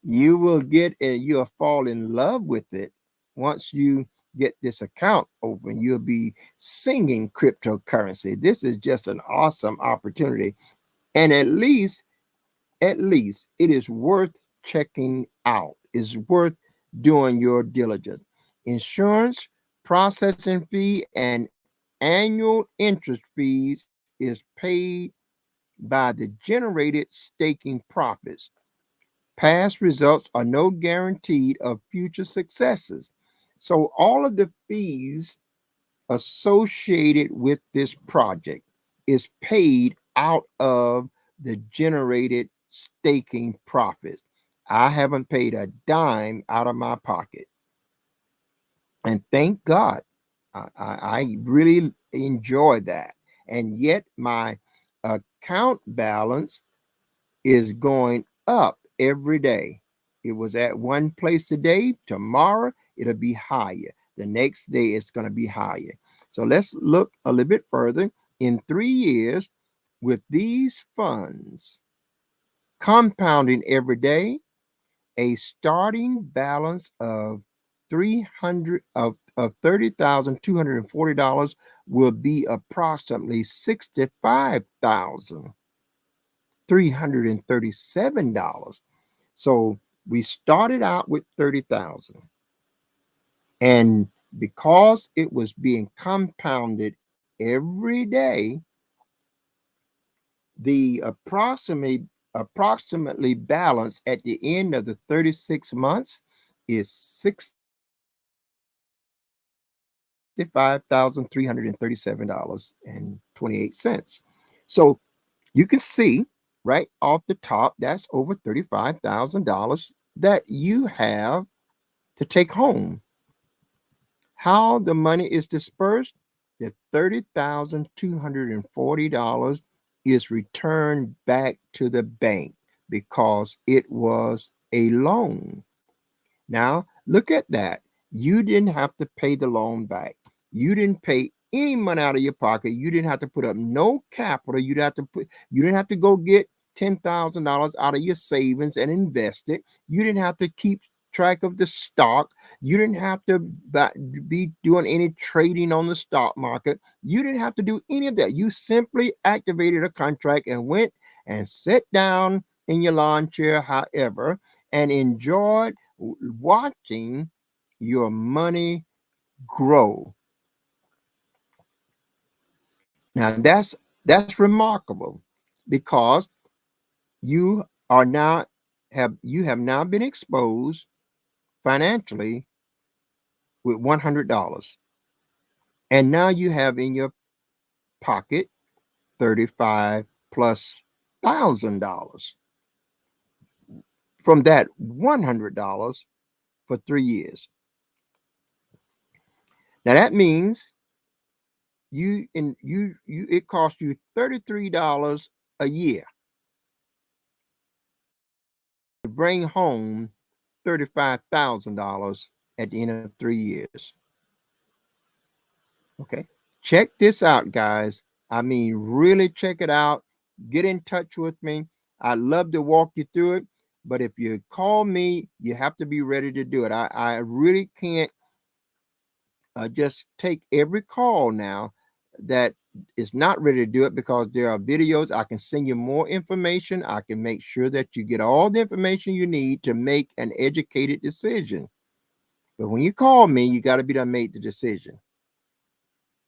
you will you'll fall in love with it. Once you get this account open, you'll be singing cryptocurrency. This is just an awesome opportunity. And at least it is worth checking out. It's worth doing your diligence. Insurance, processing fee, and annual interest fees is paid by the generated staking profits. Past results are no guarantee of future successes. So all of the fees associated with this project is paid out of the generated staking profits. I haven't paid a dime out of my pocket. And thank God, I really enjoy that. And yet my account balance is going up every day. It was at one place today. Tomorrow, it'll be higher. The next day, it's going to be higher. So let's look a little bit further. In 3 years, with these funds compounding every day, a starting balance of 30,240 will be approximately $65,337. So we started out with 30,000, and because it was being compounded every day, the approximately balance at the end of the 36 months is $65,337.28. So you can see right off the top, that's over $35,000 that you have to take home. How the money is dispersed, the $30,240 is returned back to the bank because it was a loan. Now, look at that. You didn't have to pay the loan back. You didn't pay any money out of your pocket. You didn't have to put up no capital. You didn't have to go get $10,000 out of your savings and invest it. You didn't have to keep track of the stock. You didn't have to be doing any trading on the stock market. You didn't have to do any of that. You simply activated a contract and went and sat down in your lawn chair, however, and enjoyed watching your money grow. Now that's remarkable, because you are now you have now been exposed financially with $100, and now you have in your pocket 35 plus $1,000 from that $100 for 3 years. Now that means it cost you $33 a year to bring home $35,000 at the end of 3 years. Okay. Check this out, guys. I mean, really check it out. Get in touch with me. I'd love to walk you through it. But if you call me, you have to be ready to do it. I really can't just take every call now that is not ready to do it, because there are videos. I can send you more information. I can make sure that you get all the information you need to make an educated decision. But when you call me, you got to be done made the decision.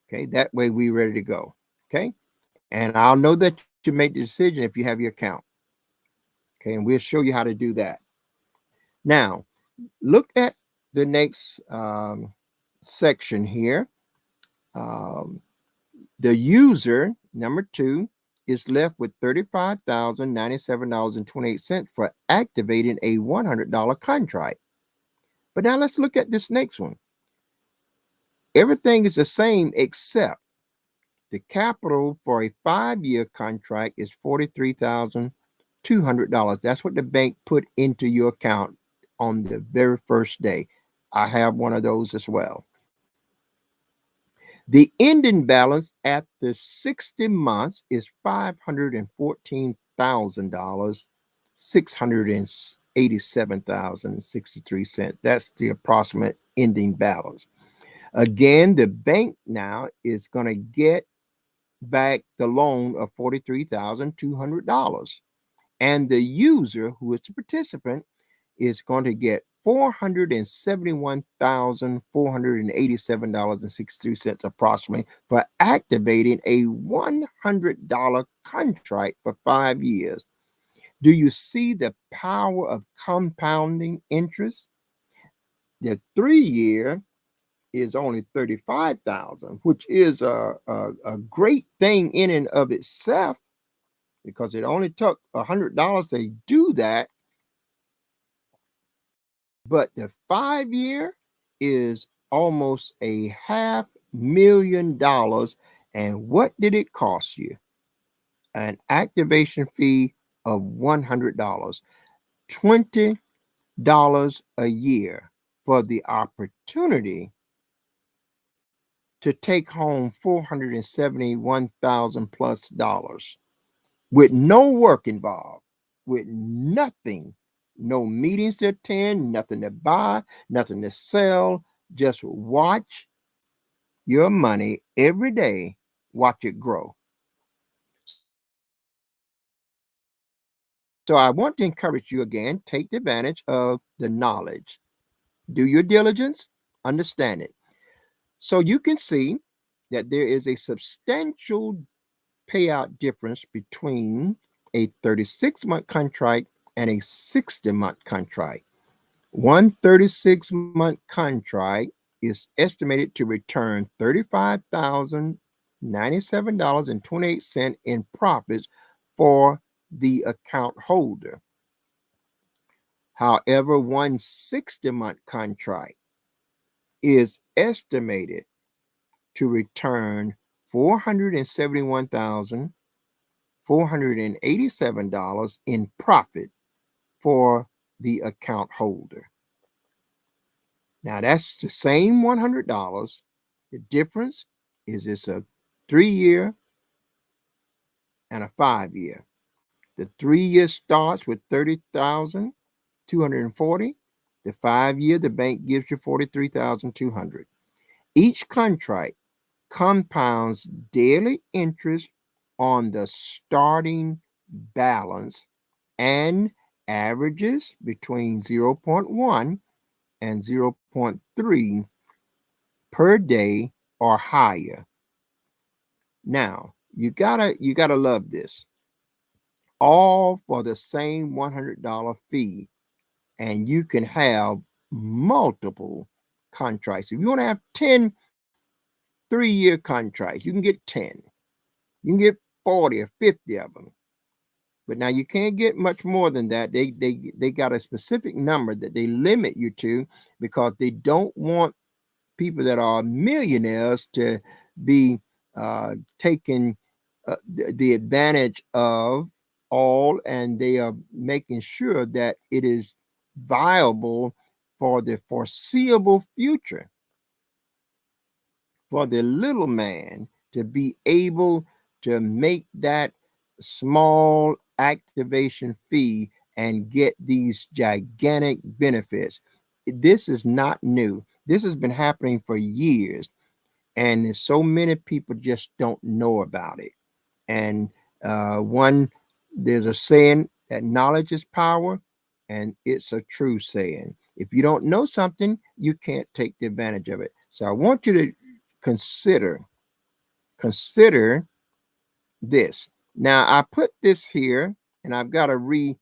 Okay, that way we ready to go. Okay, and I'll know that you make the decision if you have your account. Okay, and we'll show you how to do that. Now, look at the next section here. The user, number 2, is left with $35,097.28 for activating a $100 contract. But now let's look at this next one. Everything is the same except the capital for a 5-year contract is $43,200. That's what the bank put into your account on the very first day. I have one of those as well. The ending balance at the 60 months is $514,000, $687,063. That's the approximate ending balance. Again, the bank now is going to get back the loan of $43,200. And the user, who is the participant, is going to get $471,487.62 approximately for activating a $100 contract for 5 years. Do you see the power of compounding interest? The 3-year is only $35,000, which is a great thing in and of itself, because it only took $100 to do that. But the 5-year is almost $500,000. And what did it cost you? An activation fee of $100, $20 a year for the opportunity to take home $471,000 plus with no work involved, with nothing, no meetings to attend, nothing to buy, nothing to sell. Just watch your money every day, watch it grow. So I want to encourage you again, take advantage of the knowledge. Do your diligence, understand it. So you can see that there is a substantial payout difference between a 36-month contract and a 60-month contract. One 36-month contract is estimated to return $35,097.28 in profits for the account holder. However, one 60-month contract is estimated to return $471,487 in profit for the account holder. Now that's the same $100. The difference is it's a 3 year and a 5 year. The 3 year starts with 30,240. The 5 year, the bank gives you 43,200. Each contract compounds daily interest on the starting balance and averages between zero point 0.1 and zero point 0.3 per day or higher. Now, you gotta love this. All for the same $100 fee, and you can have multiple contracts. If you want to have 10 3 year contracts, you can get 10. You can get 40 or 50 of them. But now you can't get much more than that. They got a specific number that they limit you to because they don't want people that are millionaires to be taking the advantage of all, and they are making sure that it is viable for the foreseeable future for the little man to be able to make that small activation fee and get these gigantic benefits. This is not new. This has been happening for years, and so many people just don't know about it. And one, there's a saying that knowledge is power, and it's a true saying. If you don't know something, you can't take the advantage of it. So I want you to consider consider this. Now I put this here, and I've got to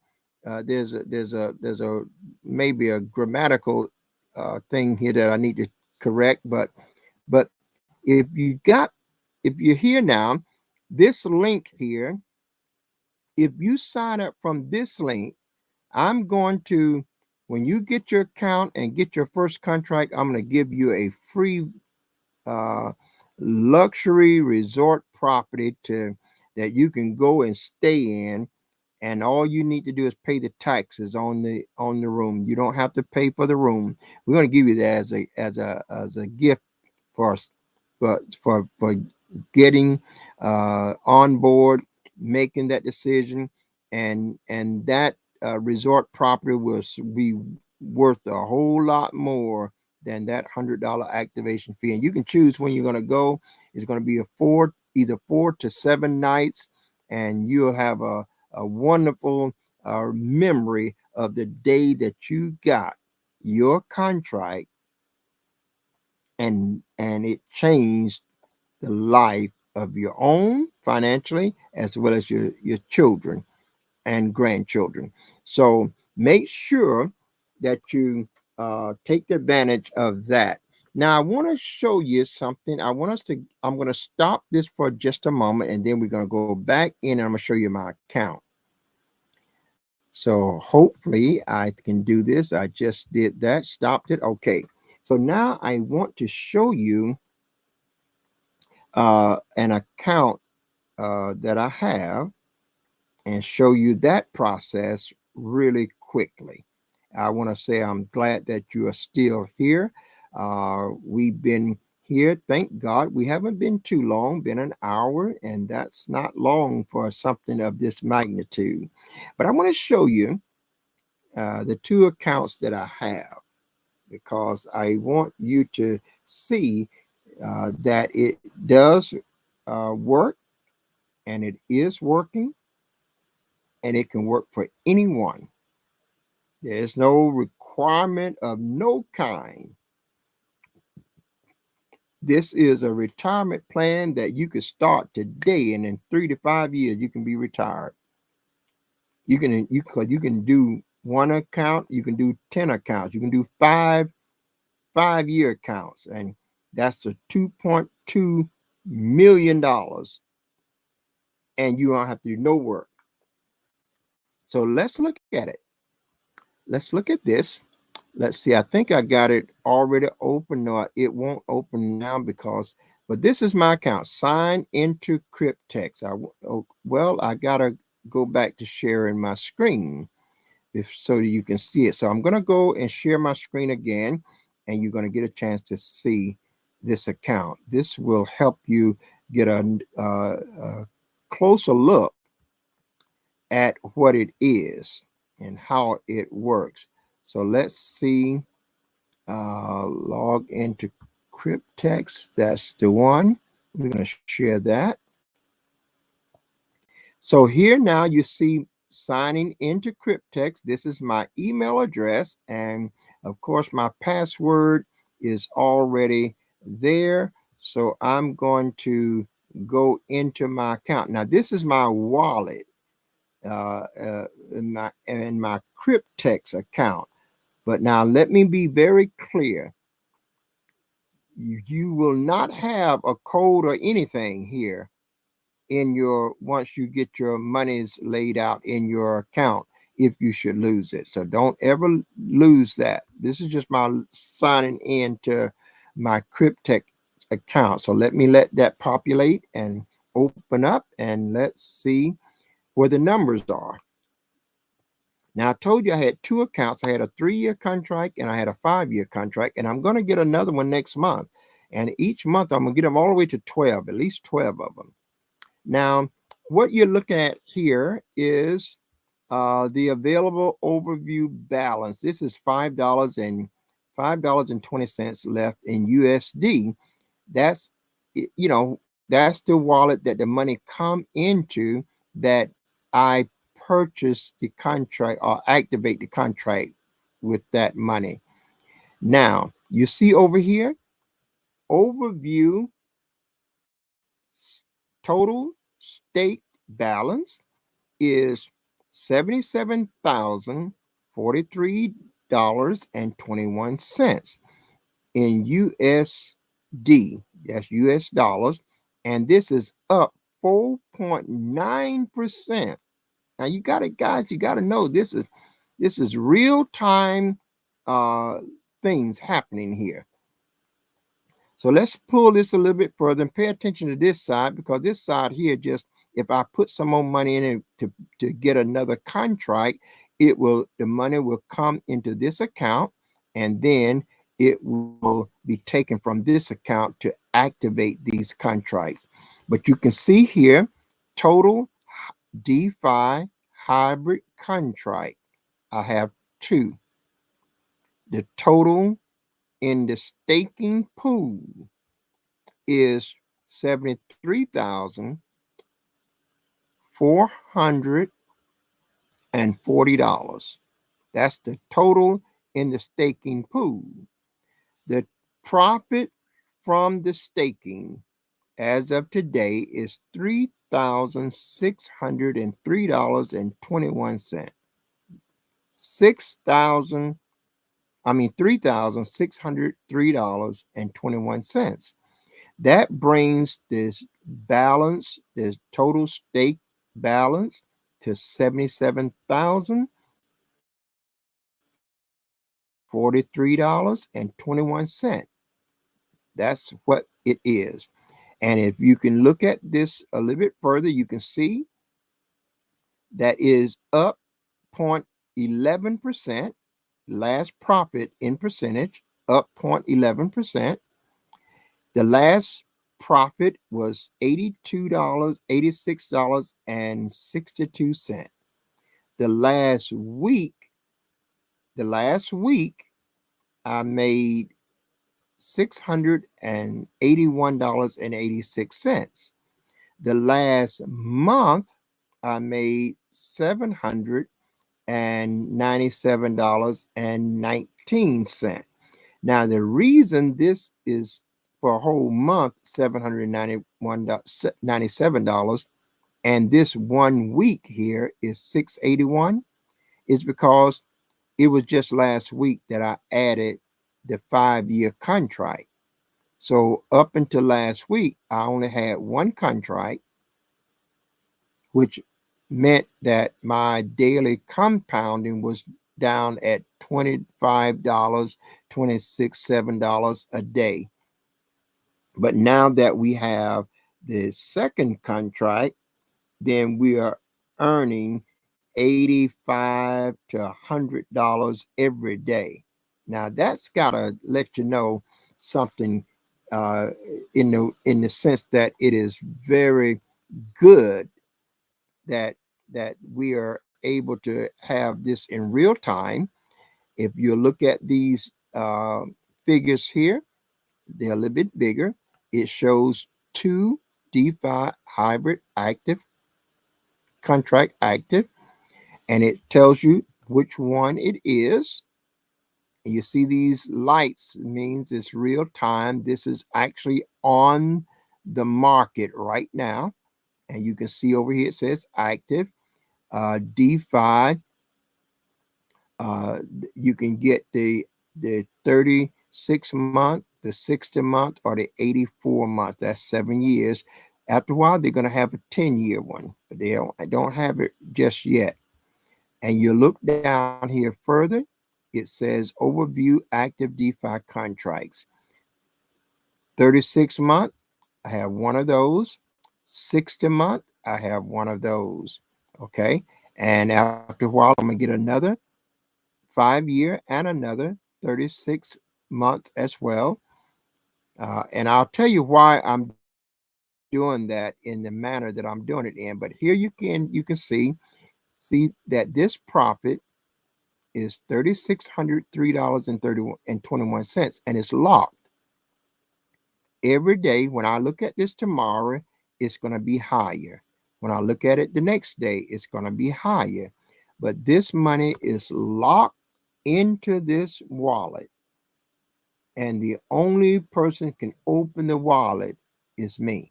there's a maybe a grammatical thing here that I need to correct, but if you're here now, this link here, if you sign up from this link, I'm going to, when you get your account and get your first contract, I'm going to give you a free uh, luxury resort property to that you can go and stay in, and all you need to do is pay the taxes on the room. You don't have to pay for the room. We're going to give you that as a gift for us, for getting on board, making that decision, and that resort property will be worth a whole lot more than that $100 activation fee. And you can choose when you're going to go. It's going to be either 4 to 7 nights, and you'll have a wonderful memory of the day that you got your contract, and it changed the life of your own financially, as well as your children and grandchildren. So make sure that you take advantage of that. Now I want to show you something. I'm going to stop this for just a moment, and then we're going to go back in, and I'm going to show you my account. So hopefully I can do this. I just did that, stopped it. Okay. So now I want to show you an account that I have, and show you that process really quickly. I want to say I'm glad that you are still here. We've been here, thank God. We haven't been too long, been an hour, and that's not long for something of this magnitude. But I want to show you the two accounts that I have, because I want you to see that it does work, and it is working, and it can work for anyone. There's no requirement of no kind. This is a retirement plan that you can start today, and in 3 to 5 years you can be retired. You can do one account, you can do 10 accounts, you can do 5 year accounts, and that's a $2.2 million, and you don't have to do no work. So let's look at it. Let's look at this. Let's see. I think I got it already open. No, it won't open now but this is my account. Sign into Cryptex. I gotta go back to sharing my screen so you can see it. So I'm gonna go and share my screen again, and you're gonna get a chance to see this account. This will help you get a closer look at what it is and how it works. So let's see, log into Cryptex. That's the one. We're going to share that. So here now you see signing into Cryptex. This is my email address. And of course, my password is already there. So I'm going to go into my account. Now, this is my wallet in my Cryptex account. But now let me be very clear. You will not have a code or anything here in your once you get your monies laid out in your account if you should lose it. So don't ever lose that. This is just my signing in to my Cryptex account. So let that populate and open up, and let's see where the numbers are. Now, I told you I had two accounts. I had a 3-year contract and I had a 5-year contract, and I'm going to get another one next month. And each month I'm going to get them all the way to 12, at least 12 of them. Now, what you're looking at here is the available overview balance. This is $5.20 left in USD. That's, that's the wallet that the money come into that I purchase the contract or activate the contract with that money. Now, you see over here, overview total stake balance is $77,043.21 in USD. That's US dollars. And this is up 4.9%. Now you got it, guys. You got to know this is real time things happening here. So let's pull this a little bit further and pay attention to this side, because this side here, just if I put some more money in it to get another contract, the money will come into this account, and then it will be taken from this account to activate these contracts. But you can see here, total DeFi hybrid contract. I have 2. The total in the staking pool is $73,440. That's the total in the staking pool. The profit from the staking as of today is $3,603.21. $3,603.21. That brings this balance, this total stake balance, to $77,043.21. That's what it is. And if you can look at this a little bit further, you can see that is up 0.11%. Last profit in percentage, up 0.11%. The last profit was $86.62. The last week, I made $681.86. The last month, I made $797.19. Now, the reason this is for a whole month, $797, and this 1 week here is $681, is because it was just last week that I added the 5-year contract. So up until last week, I only had one contract, which meant that my daily compounding was down at $25, $26, $7 a day. But now that we have the second contract, then we are earning $85 to $100 every day. Now that's got to let you know something uh, in the sense that it is very good that we are able to have this in real time. If you look at these figures here, they're a little bit bigger. It shows two DeFi hybrid active, contract active, and it tells you which one it is. And you see these lights means it's real time. This is actually on the market right now. And you can see over here it says active. DeFi, uh, you can get the 36 month, the 60 month, or the 84 months. That's 7 years. After a while, they're going to have a 10-year one, but they don't have it just yet. And you look down here further, it says overview active DeFi contracts. 36 month, I have one of those. 60 month, I have one of those. Okay. And after a while, I'm going to get another 5 year and another 36 months as well. And I'll tell you why I'm doing that in the manner that I'm doing it in. But here you can see that this profit is $3,603.21, and it's locked. Every day when I look at this tomorrow, it's going to be higher. When I look at it the next day, it's going to be higher. But this money is locked into this wallet, and the only person can open the wallet is me.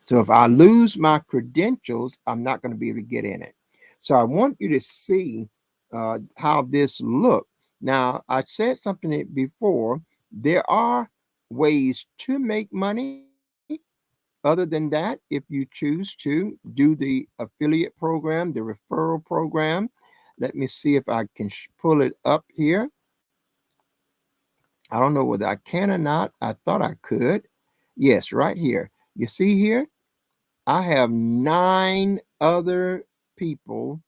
So if I lose my credentials, I'm not going to be able to get in it. So I want you to see how this look. Now, I said something before. There are ways to make money other than that. If you choose to do the affiliate program, the referral program, let me see if I can pull it up here. I don't know whether I can or not. I thought I could. Yes, right here. You see here? I have nine other people,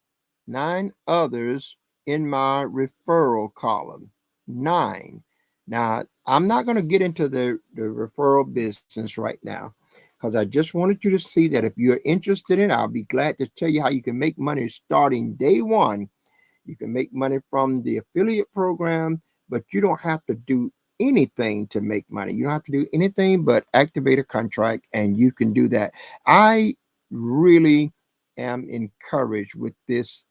nine others in my referral column. Nine. Now, I'm not going to get into the referral business right now because I just wanted you to see that if you're interested in it, I'll be glad to tell you how you can make money starting day one. You can make money from the affiliate program, but you don't have to do anything to make money. You don't have to do anything but activate a contract, and you can do that. I really am encouraged with this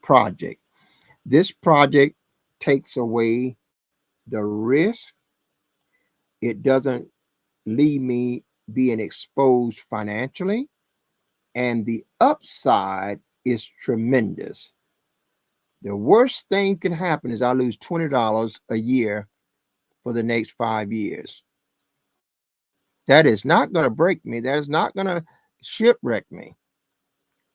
project. This project takes away the risk. It doesn't leave me being exposed financially, and the upside is tremendous. The worst thing can happen is I lose $20 a year for the next 5 years. That is not going to break me. That is not going to shipwreck me.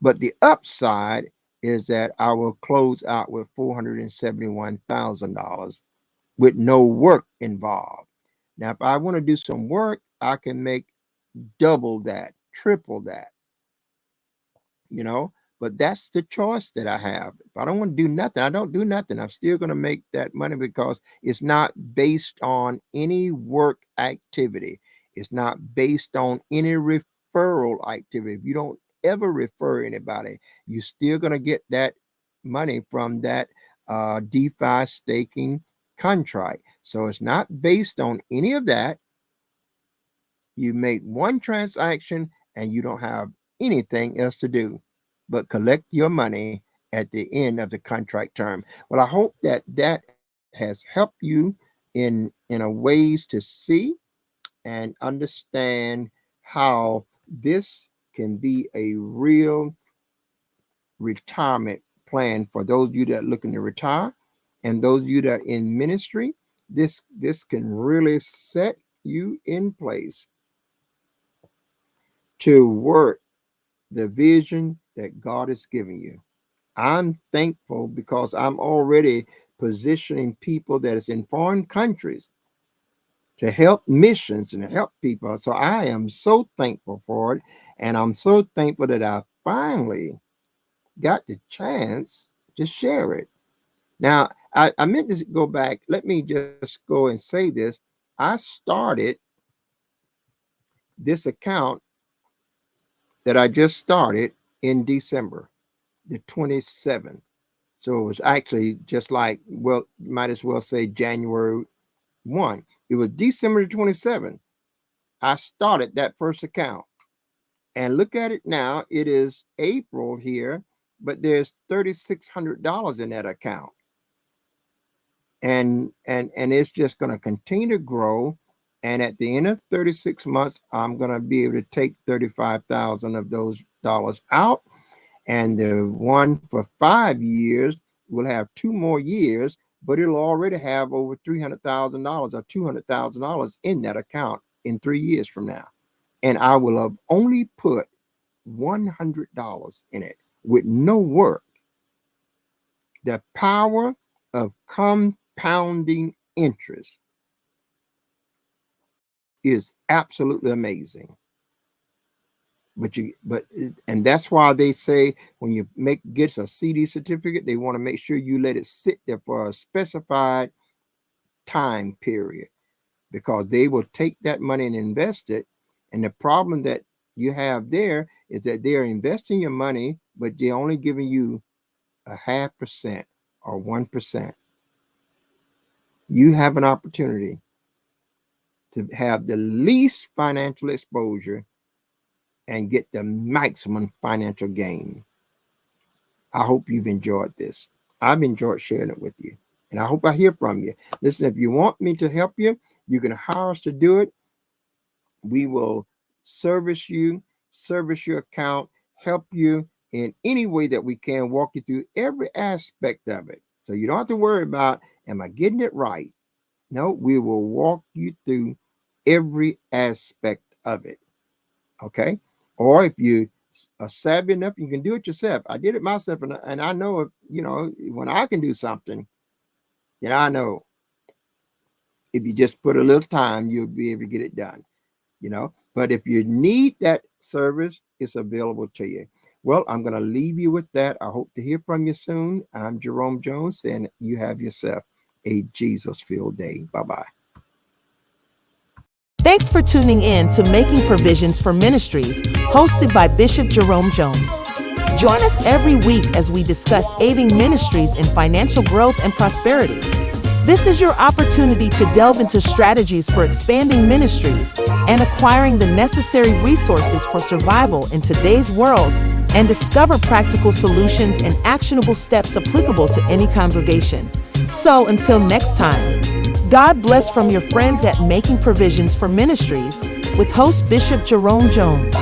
But the upside is that I will close out with $471,000 with no work involved. Now, if I want to do some work, I can make double that, triple that, you know. But that's the choice that I have. If I don't want to do nothing, I don't do nothing. I'm still going to make that money because it's not based on any work activity. It's not based on any referral activity. If you don't ever refer anybody, you're still going to get that money from that DeFi staking contract. So it's not based on any of that. You make one transaction and you don't have anything else to do but collect your money at the end of the contract term. Well, I hope that that has helped you in a ways to see and understand how this can be a real retirement plan for those of you that are looking to retire and those of you that are in ministry. This can really set you in place to work the vision that God has given you. I'm thankful because I'm already positioning people that is in foreign countries to help missions and help people. So I am so thankful for it. And I'm so thankful that I finally got the chance to share it. Now, I meant to go back. Let me just go and say this. I started this account that I just started in December the 27th. So it was actually just like, well, might as well say January 1. It was December the 27th. I started that first account. And look at it now. It is April here, but there's $3,600 in that account. And it's just going to continue to grow. And at the end of 36 months, I'm going to be able to take 35,000 of those dollars out. And the one for 5 years will have 2 more years, but it'll already have over $300,000 or $200,000 in that account in 3 years from now. And I will have only put $100 in it with no work. The power of compounding interest is absolutely amazing. And that's why they say when you get a CD certificate, they want to make sure you let it sit there for a specified time period, because they will take that money and invest it. And the problem that you have there is that they're investing your money, but they're only giving you 0.5% or 1%. You have an opportunity to have the least financial exposure and get the maximum financial gain. I hope you've enjoyed this. I've enjoyed sharing it with you, and I hope I hear from you. Listen, if you want me to help you, you can hire us to do it. We will service you, service your account, help you in any way that we can, walk you through every aspect of it. So you don't have to worry about, am I getting it right? No, we will walk you through every aspect of it. Okay? Or if you are savvy enough, you can do it yourself. I did it myself, and I know, if, when I can do something, then I know if you just put a little time, you'll be able to get it done. But if you need that service, it's available to you. Well, I'm going to leave you with that. I hope to hear from you soon. I'm Jerome Jones, and you have yourself a Jesus-filled day. Bye-bye. Thanks for tuning in to Making Provisions for Ministries, hosted by Bishop Jerome Jones. Join us every week as we discuss aiding ministries in financial growth and prosperity. This is your opportunity to delve into strategies for expanding ministries and acquiring the necessary resources for survival in today's world, and discover practical solutions and actionable steps applicable to any congregation. So until next time, God bless from your friends at Making Provisions for Ministries with host Bishop Jerome Jones.